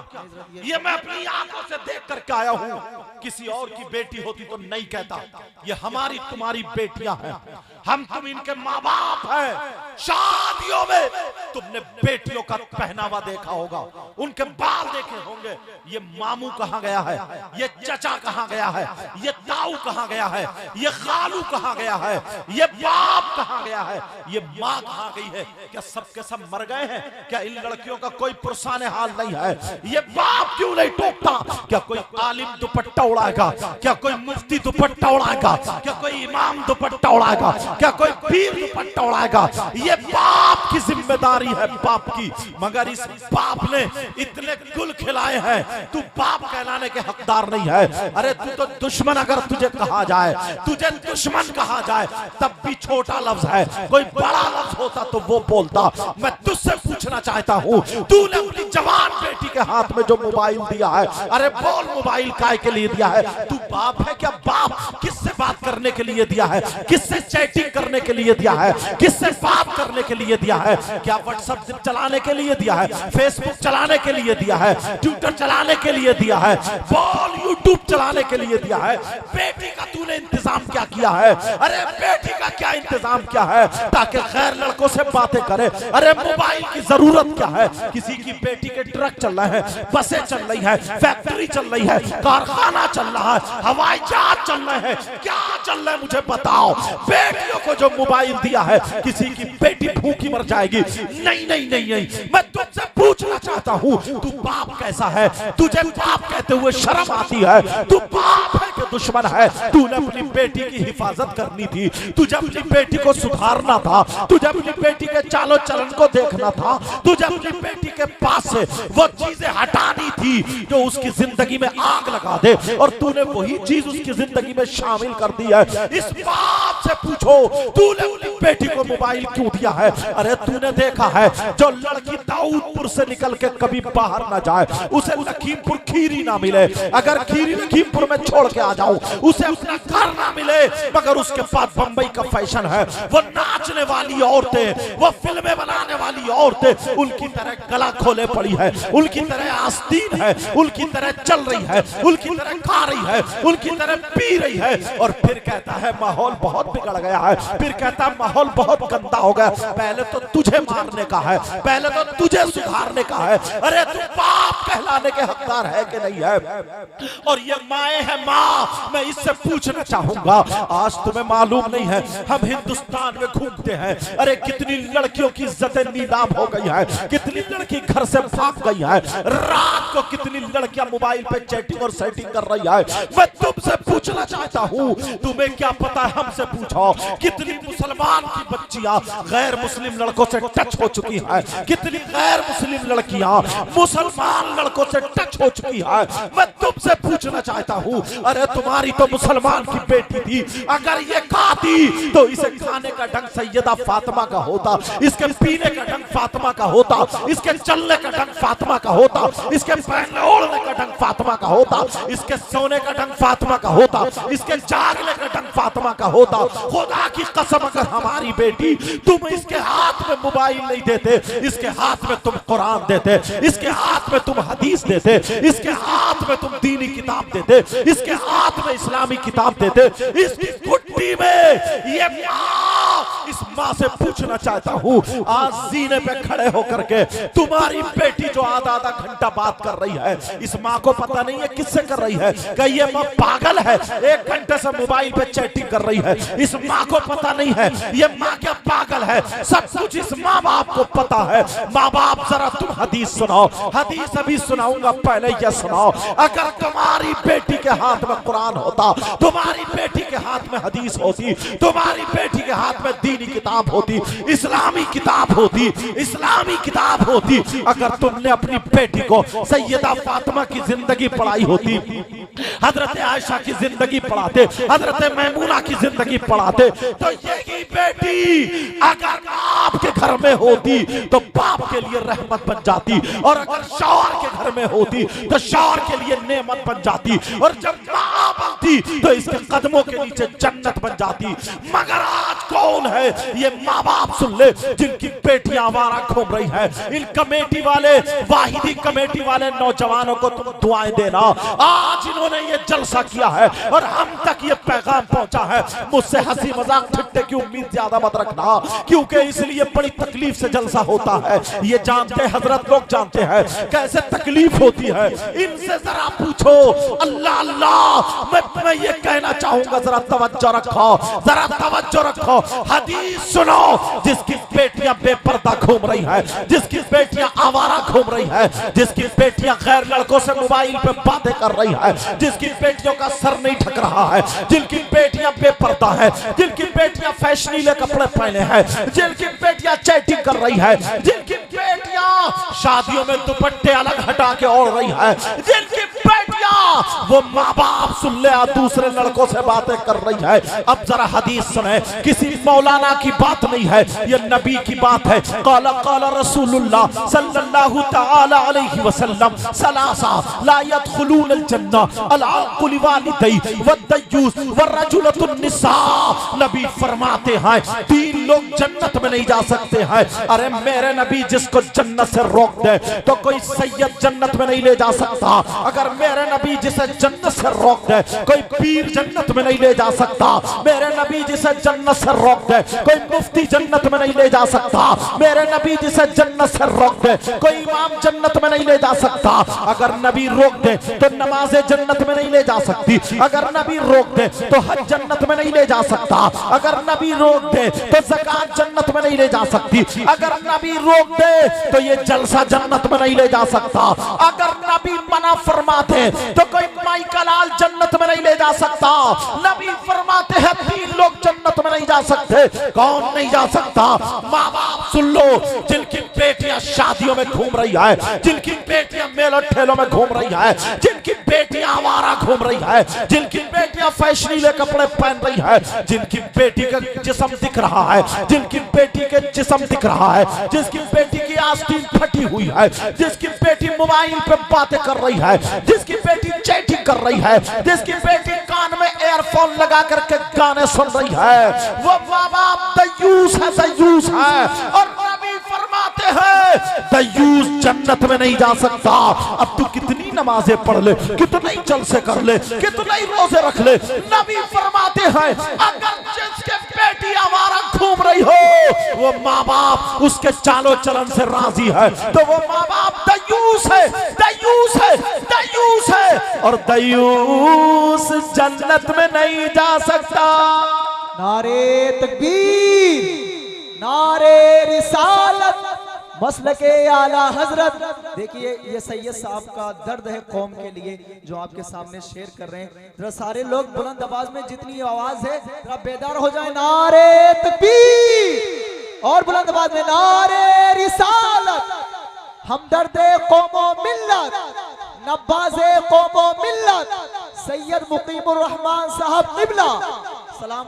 ये मैं अपनी आंखों से देख करके आया हूं। किसी और की बेटी होती तो नहीं कहता। ये हमारी तुम्हारी बेटियां हैं, हम तुम इनके माँ बाप हैं। शादियों में तुमने बेटियों का पहनावा देखा होगा, उनके बाल देखे होंगे। ये मामू कहाँ गया है, ये चचा कहाँ गया है, ये ताऊ कहाँ गया है, ये खालू कहाँ गया है, ये बाप कहाँ गया है, ये माँ कहाँ गई है? क्या सबके सब मर गए हैं? क्या इन लड़कियों का कोई पुरसाने हाल नहीं है? ये बाप क्यों नहीं टोकता? क्या कोई आलिम दुपट्टा उड़ाएगा? क्या कोई मुफ्ती दुपट्टा उड़ाएगा? क्या कोई इमाम दुपट्टा उड़ाएगा? क्या कोई पीर दुपट्टा उड़ाएगा? ये बाप की जिम्मेदारी है, बाप की। मगर इस बाप ने इतने गुल खिलाए हैं, तू बाप कहलाने के हकदार नहीं है। अरे तू तो दुश्मन, अगर तुझे कहा जाए, तुझे दुश्मन कहा जाए तब भी छोटा लफ्ज है। कोई बड़ा लफ्ज होता तो वो बोलता। मैं तुझसे पूछना चाहता हूँ, तूने अपनी जवान बेटी के हाथ में जो मोबाइल दिया है, अरे बोल मोबाइल काय के लिए दिया है? तू बाप है क्या? बाप किससे बात करने के लिए दिया है? किससे चैटिंग करने के लिए दिया है? किससे बात करने के लिए दिया है? क्या व्हाट्सएप चलाने के लिए दिया है? फेसबुक चलाने के लिए दिया है? ट्विटर चलाने के लिए दिया है? बोल यूट्यूब चलाने के लिए दिया है? बेटी का तूने इंतजाम क्या किया है? अरे बेटी का क्या इंतजाम क्या है ताकि गैर लड़कों से बातें करे? अरे मोबाइल की जरूरत क्या है? किसी की बेटी के ट्रक चल रहे हैं, बसें चल रही है, फैक्ट्री चल रही है, कारखाना चल रहा है, हवाई जहाज चल रहे हैं, क्या चल रहा है मुझे बताओ। बेटियों को जो मोबाइल दिया है, किसी की बेटी भूखी मर जाएगी। नहीं नहीं नहीं नहीं, मैं तुझसे पूछना चाहता हूँ, तू बाप कैसा है? तुझे बाप कहते हुए शर्म आती है? तू बाप है कि दुश्मन है? तूने अपनी बेटी की हिफाजत करनी थी, तुझे अपनी बेटी को सुधारना था, तुझे अपनी बेटी के चालो चलन को देखना था, तुझे अपनी बेटी के पास से वो चीजें हटानी थी जो उसकी जिंदगी में आग लगा दे, और तूने वही चीज उसकी जिंदगी में शामिल कर दी है। इस बाप से पूछो, तूने अपनी बेटी को मोबाइल क्यों दिया है? अरे तूने देखा है जो लड़की दाऊदपुर से निकल के कभी बाहर ना जाए, उसे लखीमपुर खीरी ना मिले, अगर खीरी लखीमपुर में छोड़ के आ जाऊं, उसे अपना घर ना मिले, मगर उसके पास बंबई का फैशन है। वो नाचने वाली औरतें, वो फिल्में बनाने वाली औरतें उनकी तरह गला खोले पड़ी है, उनकी तरह आस्तीन है, उनकी तरह चल रही है, उनकी तरह खा रही है, उनकी तरह पी रही है, और फिर कहता है माहौल बहुत बिगड़ गया है, फिर कहता है माहौल बहुत गंदा हो गया। पहले तो तुझे मारने का है, पहले तो तुझे सुधारने का है। अरे तू बाप कहलाने के हकदार है कि नहीं है? और ये माए है माँ, मैं इससे पूछना चाहूंगा, आज तुम्हें मालूम नहीं है, हम हिंदुस्तान में घूमते हैं, अरे कितनी लड़कियों की इज्जतें नीलाम हो गई है, कितनी लड़की घर से भाग गई है, रात को कितनी लड़कियां मोबाइल पे चैटिंग और सेटिंग कर रही है। मैं तुमसे पूछना चाहता हूँ, तुम्हें क्या पता है? हमसे पूछो, कितनी मुसलमान की बच्चियां गैर मुस्लिम लड़कों से टच हो चुकी है, कितनी गैर मुस्लिम लड़कियां मुसलमान लड़कों से टच हो चुकी है। मैं तुमसे पूछना चाहता हूँ, अरे तुम्हारी तो मुसलमान की बेटी थी, अगर ये खाती तो इसे खाने का ढंग सैयदा फातिमा का होता, इसके पीने का ढंग फातिमा का होता, इसके चलने का ढंग फातिमा का होता, इसके पहनने ओढ़ने का ढंग फातिमा का होता, इसके सोने का ढंग फातिमा का होता, इसके जागने का ढंग फातिमा का होता। खुदा की कसम, अगर हमारी बेटी, तुम इसके हाथ में मोबाइल नहीं देते, इसके हाथ में तुम कुरान देते, इसके हाथ में तुम हदीस देते, इसके हाथ में तुम दीनी किताब देते, इसके हाथ में इस्लामी किताब देते, इसकी कुट्टी में ये इस माँ से पूछना चाहता हूँ, आज सीने पे खड़े होकर के तुम्हारी बेटी जो आधा आधा घंटा बात कर रही है, इस माँ को पता नहीं है किससे कर रही है? क्या ये माँ पागल है? 1 घंटे से मोबाइल पे चैटिंग कर रही है, इस माँ को पता नहीं है? ये माँ क्या पागल है? सब कुछ इस माँ बाप को पता है। माँ बाप जरा तुम हदीस सुनाओ, हदीस अभी सुनाऊंगा, पहले ये सुनाओ, अगर तुम्हारी बेटी के हाथ में कुरान होता, तुम्हारी बेटी के हाथ में हदीस होती, तुम्हारी बेटी के हाथ में दीनी किताब होती, इस्लामी किताब होती, इस्लामी किताब होती, अगर तुमने अपनी बेटी को सैयदा फातिमा की जिंदगी पढ़ाई होती, हजरत आयशा की जिंदगी पढ़ाते, हजरत मैमूना की जिंदगी पढ़ाते, तो यही बेटी अगर घर में होती तो बाप के लिए रहमत बन जाती, और अगर शौहर के घर में होती तो शौहर के लिए नेमत बन जाती, और जब माँ बनती तो इसके कदमों के नीचे जन्नत बन जाती। मगर आज कौन है ये माँ बाप, सुन ले, जिनकी बेटियां आवारा घूम रही है। इन कमेटी वाले, वाहिदी कमेटी वाले नौजवानों को तुम दुआएं देना। आज इन्होंने ये जलसा किया है और हम तक ये पैगाम पहुंचा है। मुझसे हंसी मजाक ठट्टे की उम्मीद ज्यादा मत रखना, क्योंकि इसलिए बड़ी तकलीफ से जलसा होता है। ये जानते हजरत लोग जानते हैं कैसे तकलीफ होती है। इनसे जरा पूछो। अल्लाह अल्लाह, मैं ये कहना चाहूंगा, जरा तवज्जो रखो, जरा तवज्जो रखो। हदीस सुनो। जिसकी बेटियां बेपर्दा घूम रही है, जिसकी बेटियां आवारा घूम रही है, जिसकी बेटियां गैर लड़कों से मोबाइल पे बातें कर रही है, जिसकी बेटियों का सर नहीं ढक रहा है, जिनकी बेटियां बेपर्दा है, जिनकी बेटियां फैशनीले कपड़े पहने हैं, जिनकी बेटियां चैटिंग कर रही है, जिनकी बेटियां शादियों में दुपट्टे अलग हटा के ओढ़ रही है, जिनकी बेटियां वो माँ बाप सुन ले दूसरे लड़कों से बातें कर रही है। अब जरा हदीस सुने, किसी मौलाना की बात नहीं है, ये नबी की बात है। क़ाला क़ाला रसूलुल्लाह सल्लल्लाहु तआला अलैहि वसल्लम सलासा ला यदखुलूनल जन्ना अल-अक़्क़ु लिवालिदै वद्दयूस वरजुलतुन निसा। नबी फरमाते हैं 3 लोग जन्नत में नहीं जा सकते हैं। अरे मेरे नबी जिसको जन्नत से रोक दे तो कोई सैयद जन्नत में नहीं ले जा सकता। अगर मेरे नबी जिसे जन्नत से रोक दे कोई पीर जन्नत में नहीं ले जा सकता। मेरे नबी जिसे जन्नत से रोक दे कोई मुफ्ती जन्नत में नहीं ले जा सकता। मेरे नबी जिसे जन्नत से रोक दे कोई इमाम जन्नत में नहीं ले जा सकता। अगर नबी रोक दे तो नमाज़ें जन्नत में नहीं ले जा सकती। अगर नबी रोक दे तो हज जन्नत में नहीं ले जा सकता। अगर नबी रोक दे तो ज़कात जन्नत में नहीं ले जा सकती। अगर नबी रोक दे तो ये जलसा जन्नत में नहीं ले जा सकता। अगर नबी मना फरमाते तो कोई माई का लाल जन्नत में नहीं ले जा सकता। नबी फरमाते हैं 3 लोग जन्नत में नहीं जा सकते। कौन नहीं जा सकता? माँ बाप सुन लो, जिनकी बेटियां शादियों में घूम रही है, जिनकी बेटियां मेलों ठेलों में घूम रही है, जिनकी बेटियां आवारा घूम रही है, जिनकी बेटियां फैशनीले कपड़े पहन रही है, जिनकी बेटी का जिस्म दिख रहा है, जिनकी बेटी के जिस्म दिख रहा है, जिसकी बेटी की आस्तीन फटी हुई है, जिसकी बेटी मोबाइल पे बातें कर रही है, जिसकी बेटी चैटिंग कर रही है, जिसकी बेटी कान में एयरफोन लगा करके गाने सुन रही है, वो माँ बाप दयूस है, दयूस है। और नबी फरमाते हैं दयूस जन्नत में नहीं जा सकता। अब तू कितनी नमाजें पढ़ ले, कितना ही जलसे कर ले, कितना ही रोजे रख ले, नबी फरमाते हैं अगर जिसके बेटी आवारा घूम रही हो वो माँ बाप उसके चालो चलन से राजी है तो वो माँ बाप दयूस है, दयूस है, दयूस है। और दयूस जन्नत में नहीं जा सकता। नारे तकबीर, नारे रिसालत, मसलके आला हजरत। देखिए ये सैयद साहब का दर्द है कौम के लिए जो आपके सामने शेयर कर रहे हैं। जरा सारे लोग बुलंद आवाज में, जितनी आवाज है जरा बेदार हो जाए। नारे तकबीर और बुलंद आवाज में नारे रिसालत। हमदर्दे कौमो मिल्लत, नब्बाज़े कौमो मिल्लत, सैयद मुकीमुर रहमान साहब किबला।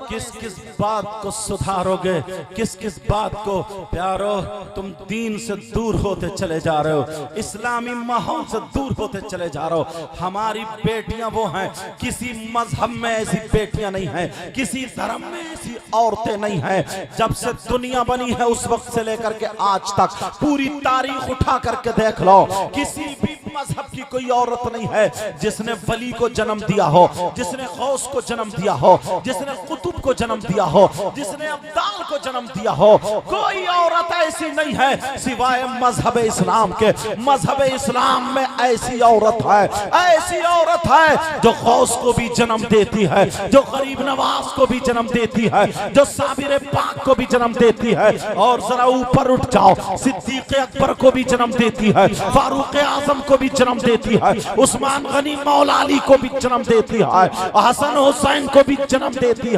किस किस बात को सुधारोगे, किस किस बात को प्यारो, तुम दीन से दूर होते चले जा रहे हो, इस्लामी माहौल से दूर होते चले जा रहे हो। हमारी बेटियां वो हैं, किसी मजहब में ऐसी बेटियां नहीं हैं, किसी धर्म में ऐसी औरतें नहीं हैं। जब से दुनिया बनी है उस वक्त से लेकर के आज तक पूरी तारीख उठा करके देख लो, किसी भी मजहब की कोई औरत नहीं है जिसने वली को जन्म दिया हो, जिसने गौस को जन्म दिया हो, जिसने कुतुब को जन्म दिया हो, जिसने अब्दाल को जन्म दिया हो। कोई औरत ऐसी नहीं है सिवाय मजहब इस्लाम के। मजहब इस्लाम में ऐसी औरत है, ऐसी औरत है जो गौस को भी जन्म देती है, जो गरीब नवाज को भी जन्म देती है, जो साबिर पाक को भी जन्म देती है। और जरा ऊपर उठ जाओ, सिद्दीक अकबर को भी जन्म देती है, फारूक आजम को भी जन्म देती है, उस्मान गनी मौला अली को भी जन्म देती है, हसन हुसैन को भी जन्म देती है।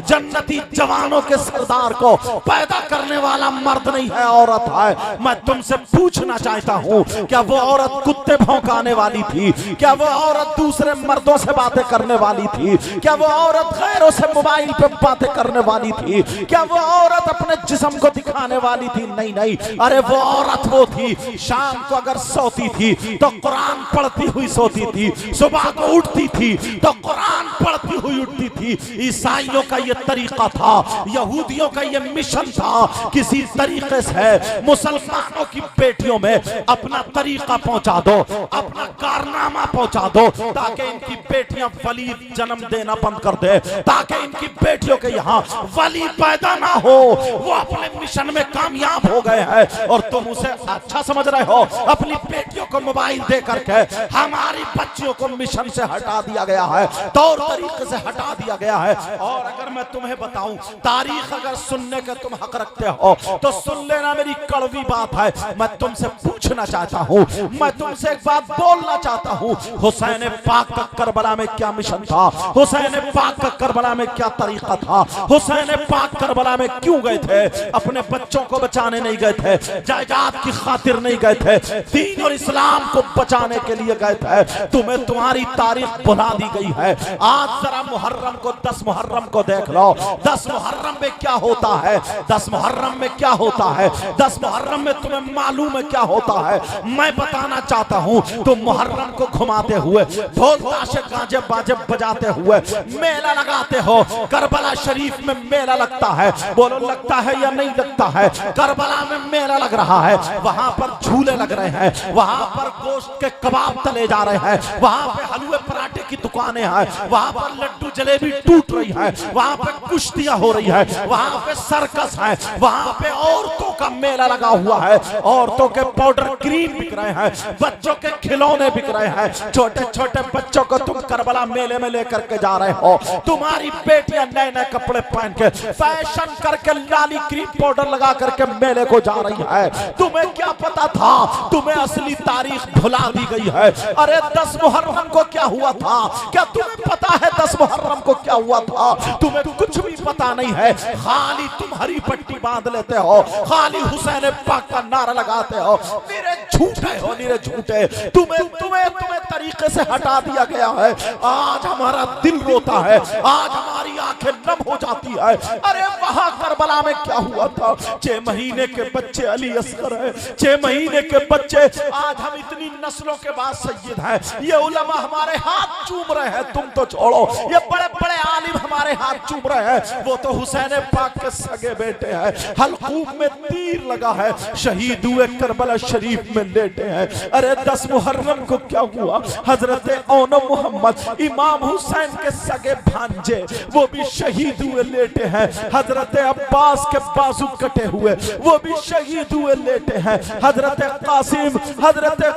जन्नती जवानों के सरदार को पैदा करने वाला मर्द नहीं है, औरत है। मैं तुमसे पूछना चाहता हूँ, क्या वो औरत कुत्ते भौंकाने वाली थी? क्या वो औरत दूसरे मर्दों से बातें करने वाली थी? क्या वो औरत गैरों से मोबाइल पे बातें करने वाली थी? क्या वो औरत अपने जिस्म को दिखाने वाली थी? नहीं नहीं, अरे वो औरत वो थी, शाम को अगर सोती थी तो कुरान पढ़ती हुई सोती थी, सुबह को उठती थी तो कुरान पढ़ती हुई उठती थी। ईसाइयों का ये तरीका था, यहूदियों का ये मिशन था, किसी तरीके से मुसलमानों की बेटियों में अपना तरीका पहुंचा दो, अपना कारनामा पहुंचा दो, ताकि इनकी बेटियां वली जन्म देना बंद कर दे, ताकि इनकी बेटियों के यहाँ वली पैदा ना हो। वो अपने मिशन में कामयाब हो गए हैं और तुम उसे अच्छा समझ रहे हो। अपनी बेटियों को मोबाइल दे करके हमारी बच्चियों को मिशन से हटा दिया गया है, तौर तरीके से हटा दिया गया है। और अगर मैं तुम्हें बताऊं, तारीख अगर सुनने के तुम हक रखते हो तो सुन लेना, मेरी कड़वी बात है। मैं तुमसे पूछना चाहता हूं, मैं तुमसे एक बात बोलना चाहता हूं, हुसैन पाक का करबला में क्या मिशन था? हुसैन पाक का करबला में क्या तरीका था? हुसैन पाक करबला में क्यों गए थे? अपने बच्चों को बचाने नहीं गए थे, जायदाद की खातिर नहीं गए थे, दीन और इस्लाम को बचाने के लिए गए थे। तुम्हें तुम्हारी तारीख भुला दी गई है। आज जरा मुहर्रम को, 10 मुहर्रम को देख लो। 10 मुहर्रम में क्या होता है? 10 मुहर्रम में क्या होता है? 10 मुहर्रम में तुम्हें मालूम है क्या होता है? मैं बताना चाहता हूं। तुम मुहर्रम को घुमाते हुए, ढोल ताशे गाजे बाजे बजाते हुए मेला लगाते हो। करबला शरीफ में मेला लगता है, बोलो लगता है या नहीं लगता है? करबला में मेला लग रहा है, वहां पर झूले लग रहे हैं, वहां पर गोश्त के कबाब तले जा रहे हैं, वहां पे हलवे पराठे की दुकानें हैं, वहां पर लड्डू जलेबी टूट रही है, वहां पे कुश्तियां हो रही है, वहां पे सर्कस है, वहां पे औरतों का मेला लगा हुआ है। औरतों के पाउडर क्रीम बिक रहे हैं, बच्चों के खिलौने बिक रहे हैं। छोटे छोटे बच्चों को तुम करबला मेले में लेकर के जा रहे हो। तुम्हारी बेटियां नए नए कपड़े पहन के, फैशन करके, लाली क्रीम पाउडर लगा करके मेले को जा रही है। तुम्हें क्या पता था? तुम्हें असली तारीख भुला दी गई है। अरे 10 मुहर्रम को क्या हुआ था? क्या तुम्हें पता है 10 मुहर्रम को क्या हुआ था? तुम्हें कुछ भी पता नहीं है। खाली तुम हरी पट्टी बांध लेते हो, खाली हुसैन पाक का नारा लगाते हो। मेरे झूठे हो, मेरे झूठे। तुम्हें तुम्हें तुम्हें तरीके से हटा दिया गया है। आज हमारा दिल रोता है, आज हमारी आंखें नम हो जाती है। अरे वहां करबला में क्या हुआ था? 6 महीने के बच्चे अली असगर है, 6 महीने के बच्चे। आज हम इतनी नस्लों के बाद सैयद हैं, ये उलमा हमारे हाथ चूम रहे हैं, तुम तो छोड़ो, ये बड़े बड़े आलिम हमारे हाथ चूम रहे हैं। वो तो हुसैन पाक के सगे बेटे हैं, हलकूम में तीर लगा है, शहीद हुए करबला शरीफ में लेटे हैं। अरे 10 मुहर्रम को क्या हुआ? हजरत औनो मोहम्मद इमाम हुसैन के सगे भांजे, वो भी शहीद हुए लेटे हैं। हजरत अब्बास के बाजू कटे हुए, वो भी शहीद हुए लेटे हैं। हजरत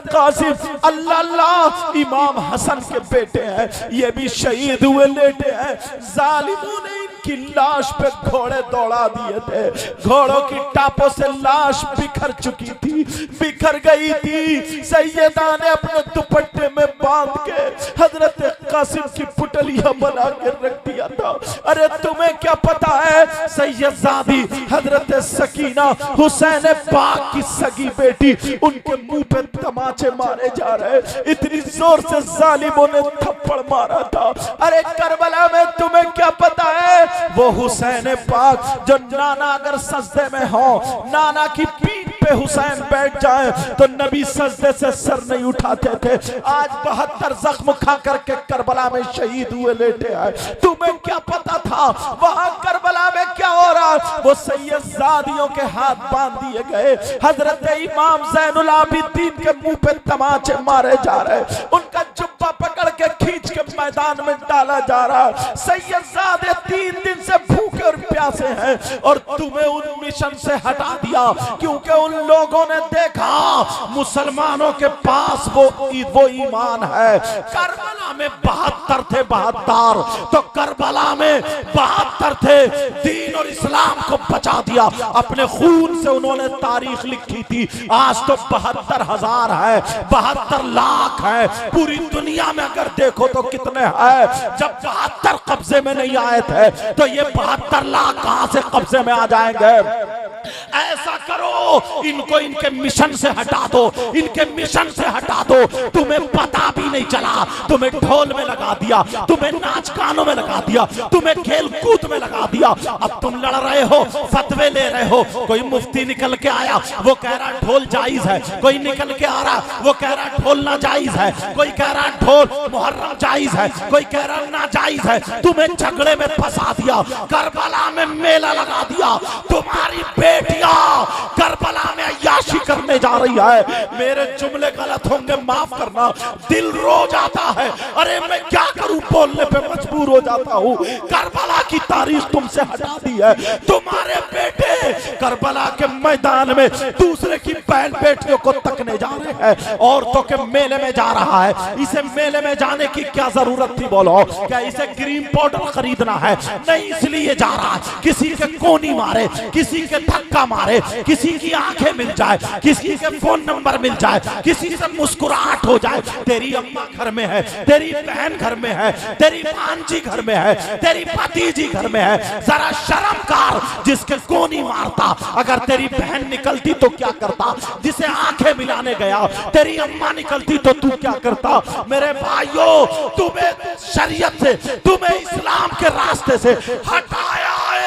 कासिम अल्लाह अल्लाह इमाम हसन के बेटे हैं, ये भी शहीद हुए लेटे हैं। जालिमों ने इनकी लाश पे घोड़े दौड़ा दिए थे, घोड़ों की टापों से लाश बिखर चुकी थी, बिखर गई थी। सैयदा ने अपने दुपट्टे में बांध के हजरत कासिम की पुतलियां बना के रख दिया था। अरे तुम्हें क्या पता है? सैयदजादी हजरत सकीना हुसैन पाक की सगी बेटी, उनके मुंह पे तमाचे मारे जा रहे, इतनी जोर से जालिमों ने थप्पड़ मारा था। अरे करबला में तुम्हें क्या पता है? वो हुसैन पाक जो नाना अगर सजदे में हो, नाना की पीठ पे हुसैन बैठ जाए तो नबी सजदे से सर नहीं उठाते थे। आज 72 जख्म खा करके करबला में शहीद हुए लेटे हैं। तुम्हें क्या पता था वहां करबला में क्या हो रहा? वो सैयदजादियों के हाथ बांध दिए गए, हजरत इमाम ज़ैनुल आबिदीन के मुंह पे तमाचे मारे जा रहे, उनका जुब्बा पकड़ के खींच के मैदान में डाला जा रहा। सैयदजादे 3 दिन से भूखे और प्यासे हैं और तुम्हें उन मिशन से हटा दिया, क्योंकि उन लोगों ने देखा मुसलमानों के पास वो ईमान है। करबला में 72 थे, 72 तो करबला में 72 थे। दीन और इस्लाम को बचा दिया, अपने खून से उन्होंने तारीख लिखी थी। आज तो 72,000 है, 72 लाख है। पूरी दुनिया में अगर देखो तो कितने हैं? जब 72 कब्जे में नहीं आए थे तो ये 72 लाख कहां से कब्जे में आ जाएंगे? ऐसा करो, इनको इनके मिशन से हटा दो, इनके मिशन से हटा दो। तुम्हें पता भी नहीं चला, तुम्हें ढोल में लगा दिया, तुम्हें नाच गानों में लगा दिया, तुम्हें खेल कूद में लगा दिया। अब तुम लड़ रहे हो, फतवे ले रहे हो। कोई मुफ्ती निकल के आया, वो कह रहा ढोल जायज है, कोई निकल के आ रहा, वो कह रहा ढोल ना जायज है, कोई कह रहा ढोल मुहर्रम जायज है, कोई कह रहा ना जायज है। तुम्हें झगड़े में फंसा दिया, करबला में मेला लगा दिया। तुम्हारी बेटियां करबला में अय्याशी करने जा रही है। मेरे जुमले गलत होंगे, माफ करना, दिल रो जाता है। अरे मैं क्या करूं, बोलने पे मजबूर हो जाता हूं। करबला की तारीख तुमसे हटा दी है। तुम्हारे बेटे करबला के मैदान में दूसरे की बहन बेटियों को तकने जा रहे हैं। औरतों के मेले में जा रहा है। इसे मेले में जाने की क्या जरूरत थी बोलो? क्या इसे क्रीम पाउडर खरीदना है? नहीं, इसलिए जा रहा है किसी के कोनी मारे, किसी के धक्का मारे, किसी की आंखें मिल जाए, किसी के फोन नंबर मिल जाए, किसी से मुस्कुराहट हो जाए। तेरी अम्मा घर में है, तेरी बहन घर में है, तेरी भांजी घर में है, तेरी भतीजी घर में है। जरा शर्म कर, जिसके कोनी मारता। अगर तेरी बहन निकलती तो क्या करता? जिसे आंखें मिलाने गया तेरी अम्मा निकलती तो तू क्या करता? मेरे भाइयों, तुम्हें शरीयत से, तुम्हें इस्लाम के रास्ते से हटाया है।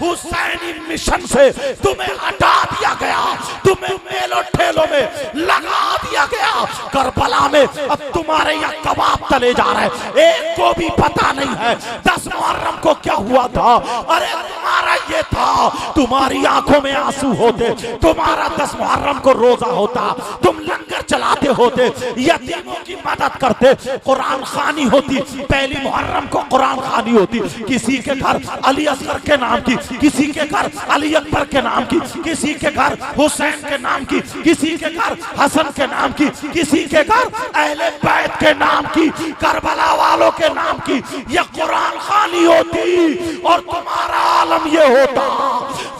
हुसैनी मिशन से तुम्हें हटा दिया गया, तुम्हें मेलों ठेलों में लगा दिया गया। करबला में अब तुम्हारे यहाँ कबाब तले जा रहे हैं, एक को भी पता नहीं है 10 मुहर्रम को क्या हुआ था। अरे तुम्हारा ये था, तुम्हारी आंखों में आंसू होते, तुम्हारा 10 मुहर्रम को रोजा होता, तुम लंगर चलाते होते, यतीमों की मदद करते, कुरान खानी होती, पहली मुहर्रम को कुरान खानी होती। किसी के घर अली असगर के नाम की, किसी के घर अली अकबर के नाम की, किसी के घर हुसैन के नाम की, किसी के घर हसन के नाम की, किसी के घर अहले बैत के नाम की, करबला वालों के नाम की यह कुरान खानी होती। और तुम्हारा आलम ये होता,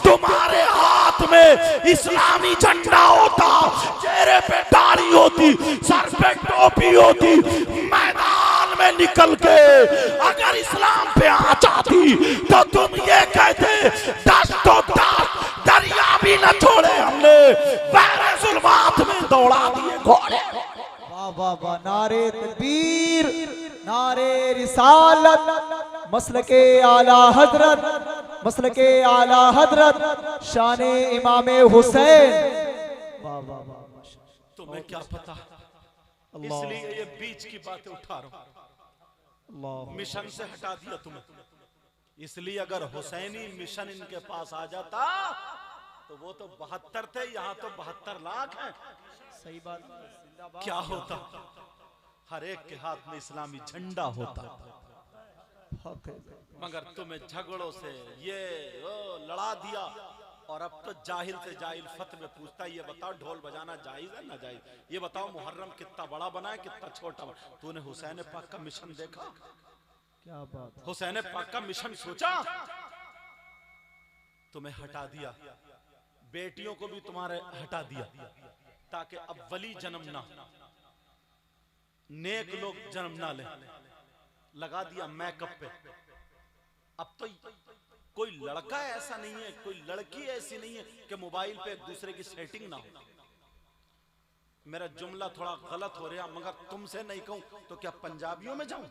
तुम्हारे हाथ में इस्लामी झंडा होता, चेहरे पे दाढ़ी होती, सर पे टोपी होती, मैदान में निकल के अगर इस्लाम पे आ जाती तो तुम ये कहते दस्तों दरिया भी न छोड़े हमने, बहरे जुल्मात में दौड़ा दिए घोड़े। वाह वाह वाह, नारे तकबीर, नारे रिसालत, मसलके आला हजरत, मसलके आला हजरत, शान इमाम हुसैन। वाह वाह वाह, तुम्हें क्या पता, इसलिए ये बीच की बातें उठा रहा हूं। मिशन से हटा दिया तुम्हें, इसलिए अगर हुसैनी मिशन इनके पास आ जाता तो वो तो 72 थे, यहाँ तो 72 लाख हैं। सही बात, क्या होता? हर एक के हाथ में इस्लामी झंडा होता। मगर तुम्हें झगड़ों से ये लड़ा दिया। और अब तो जाहिल से जाहिल फतवे पूछता है, ये बताओ ढोल बजाना जायज है ना जायज? ये बताओ मुहर्रम कितना बड़ा बना है, कितना छोटा बना? तूने हुसैन पाक का मिशन देखा? क्या बात, हुसैन पाक का मिशन सोचा? तुम्हें हटा दिया, बेटियों को भी तुम्हारे हटा दिया, ताकि अब वली जन्म ना, नेक लोग जन्म ना ले। लगा दिया मेकअप पे। अब तो कोई लड़का ऐसा नहीं है, कोई लड़की ऐसी नहीं है कि मोबाइल पे एक दूसरे की सेटिंग ना हो। मेरा जुमला थोड़ा गलत हो रहा, मगर तुमसे नहीं कहूं तो क्या पंजाबियों में जाऊं?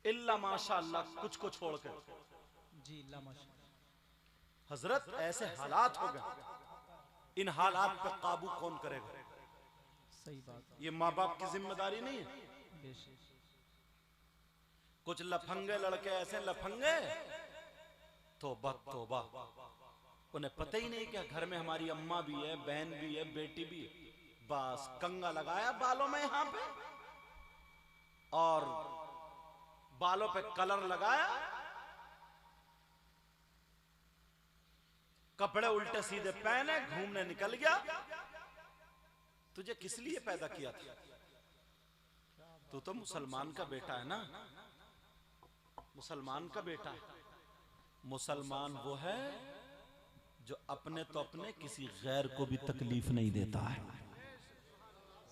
इल्ला माशाअल्लाह कुछ को छोड़ के जी, इल्ला माशाअल्लाह। हजरत ऐसे हालात हो गए, इन हालात पे काबू कौन करेगा? सही बात, ये माँ बाप की जिम्मेदारी नहीं है? कुछ लफंगे लड़के ऐसे लफंगे, तौबा तौबा, उन्हें पता ही नहीं क्या घर में हमारी अम्मा भी है, बहन भी है, बेटी भी है। बस कंगा लगाया बालों में यहां पे, और बालों पे कलर लगाया, कपड़े उल्टे सीधे पहने, घूमने निकल गया। तुझे किस लिए पैदा किया था? तू तो मुसलमान का बेटा है ना, मुसलमान का बेटा है। मुसलमान वो है जो अपने तो अपने, किसी गैर को भी तकलीफ नहीं देता है।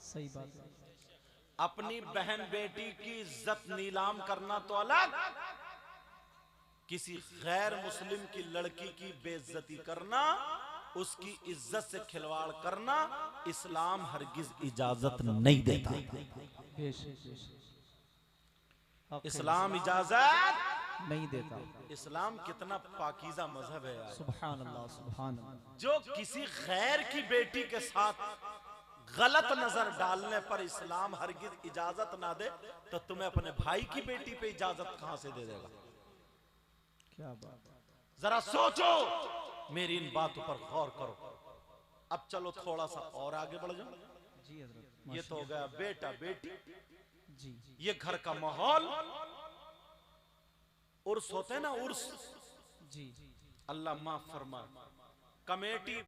सही बात है। अपनी बहन बेटी की इज्जत नीलाम करना तो अलग, किसी गैर मुस्लिम की लड़की की बेइज्जती करना, उसकी इज्जत से खिलवाड़ करना इस्लाम हरगिज इजाजत नहीं देता। इस्लाम इजाजत नहीं देता। इस्लाम कितना पाकीज़ा मजहब है यार। सुभान अल्लाह, सुभान अल्लाह। जो किसी गैर की बेटी के साथ गलत नजर डालने पर इस्लाम हरगिज इजाजत ना दे, तो तुम्हें अपने भाई की बेटी पे इजाजत कहां से दे देगा? क्या बात है। जरा सोचो, मेरी इन बातों पर गौर करो। अब चलो थोड़ा सा और आगे बढ़ जाओ। जी हजरत। ये तो हो गया बेटा बेटी, जी ये घर का माहौल। उर्स होते हैं ना, उर्स, जी। अल्लाह माफ फरमाए, कमेटी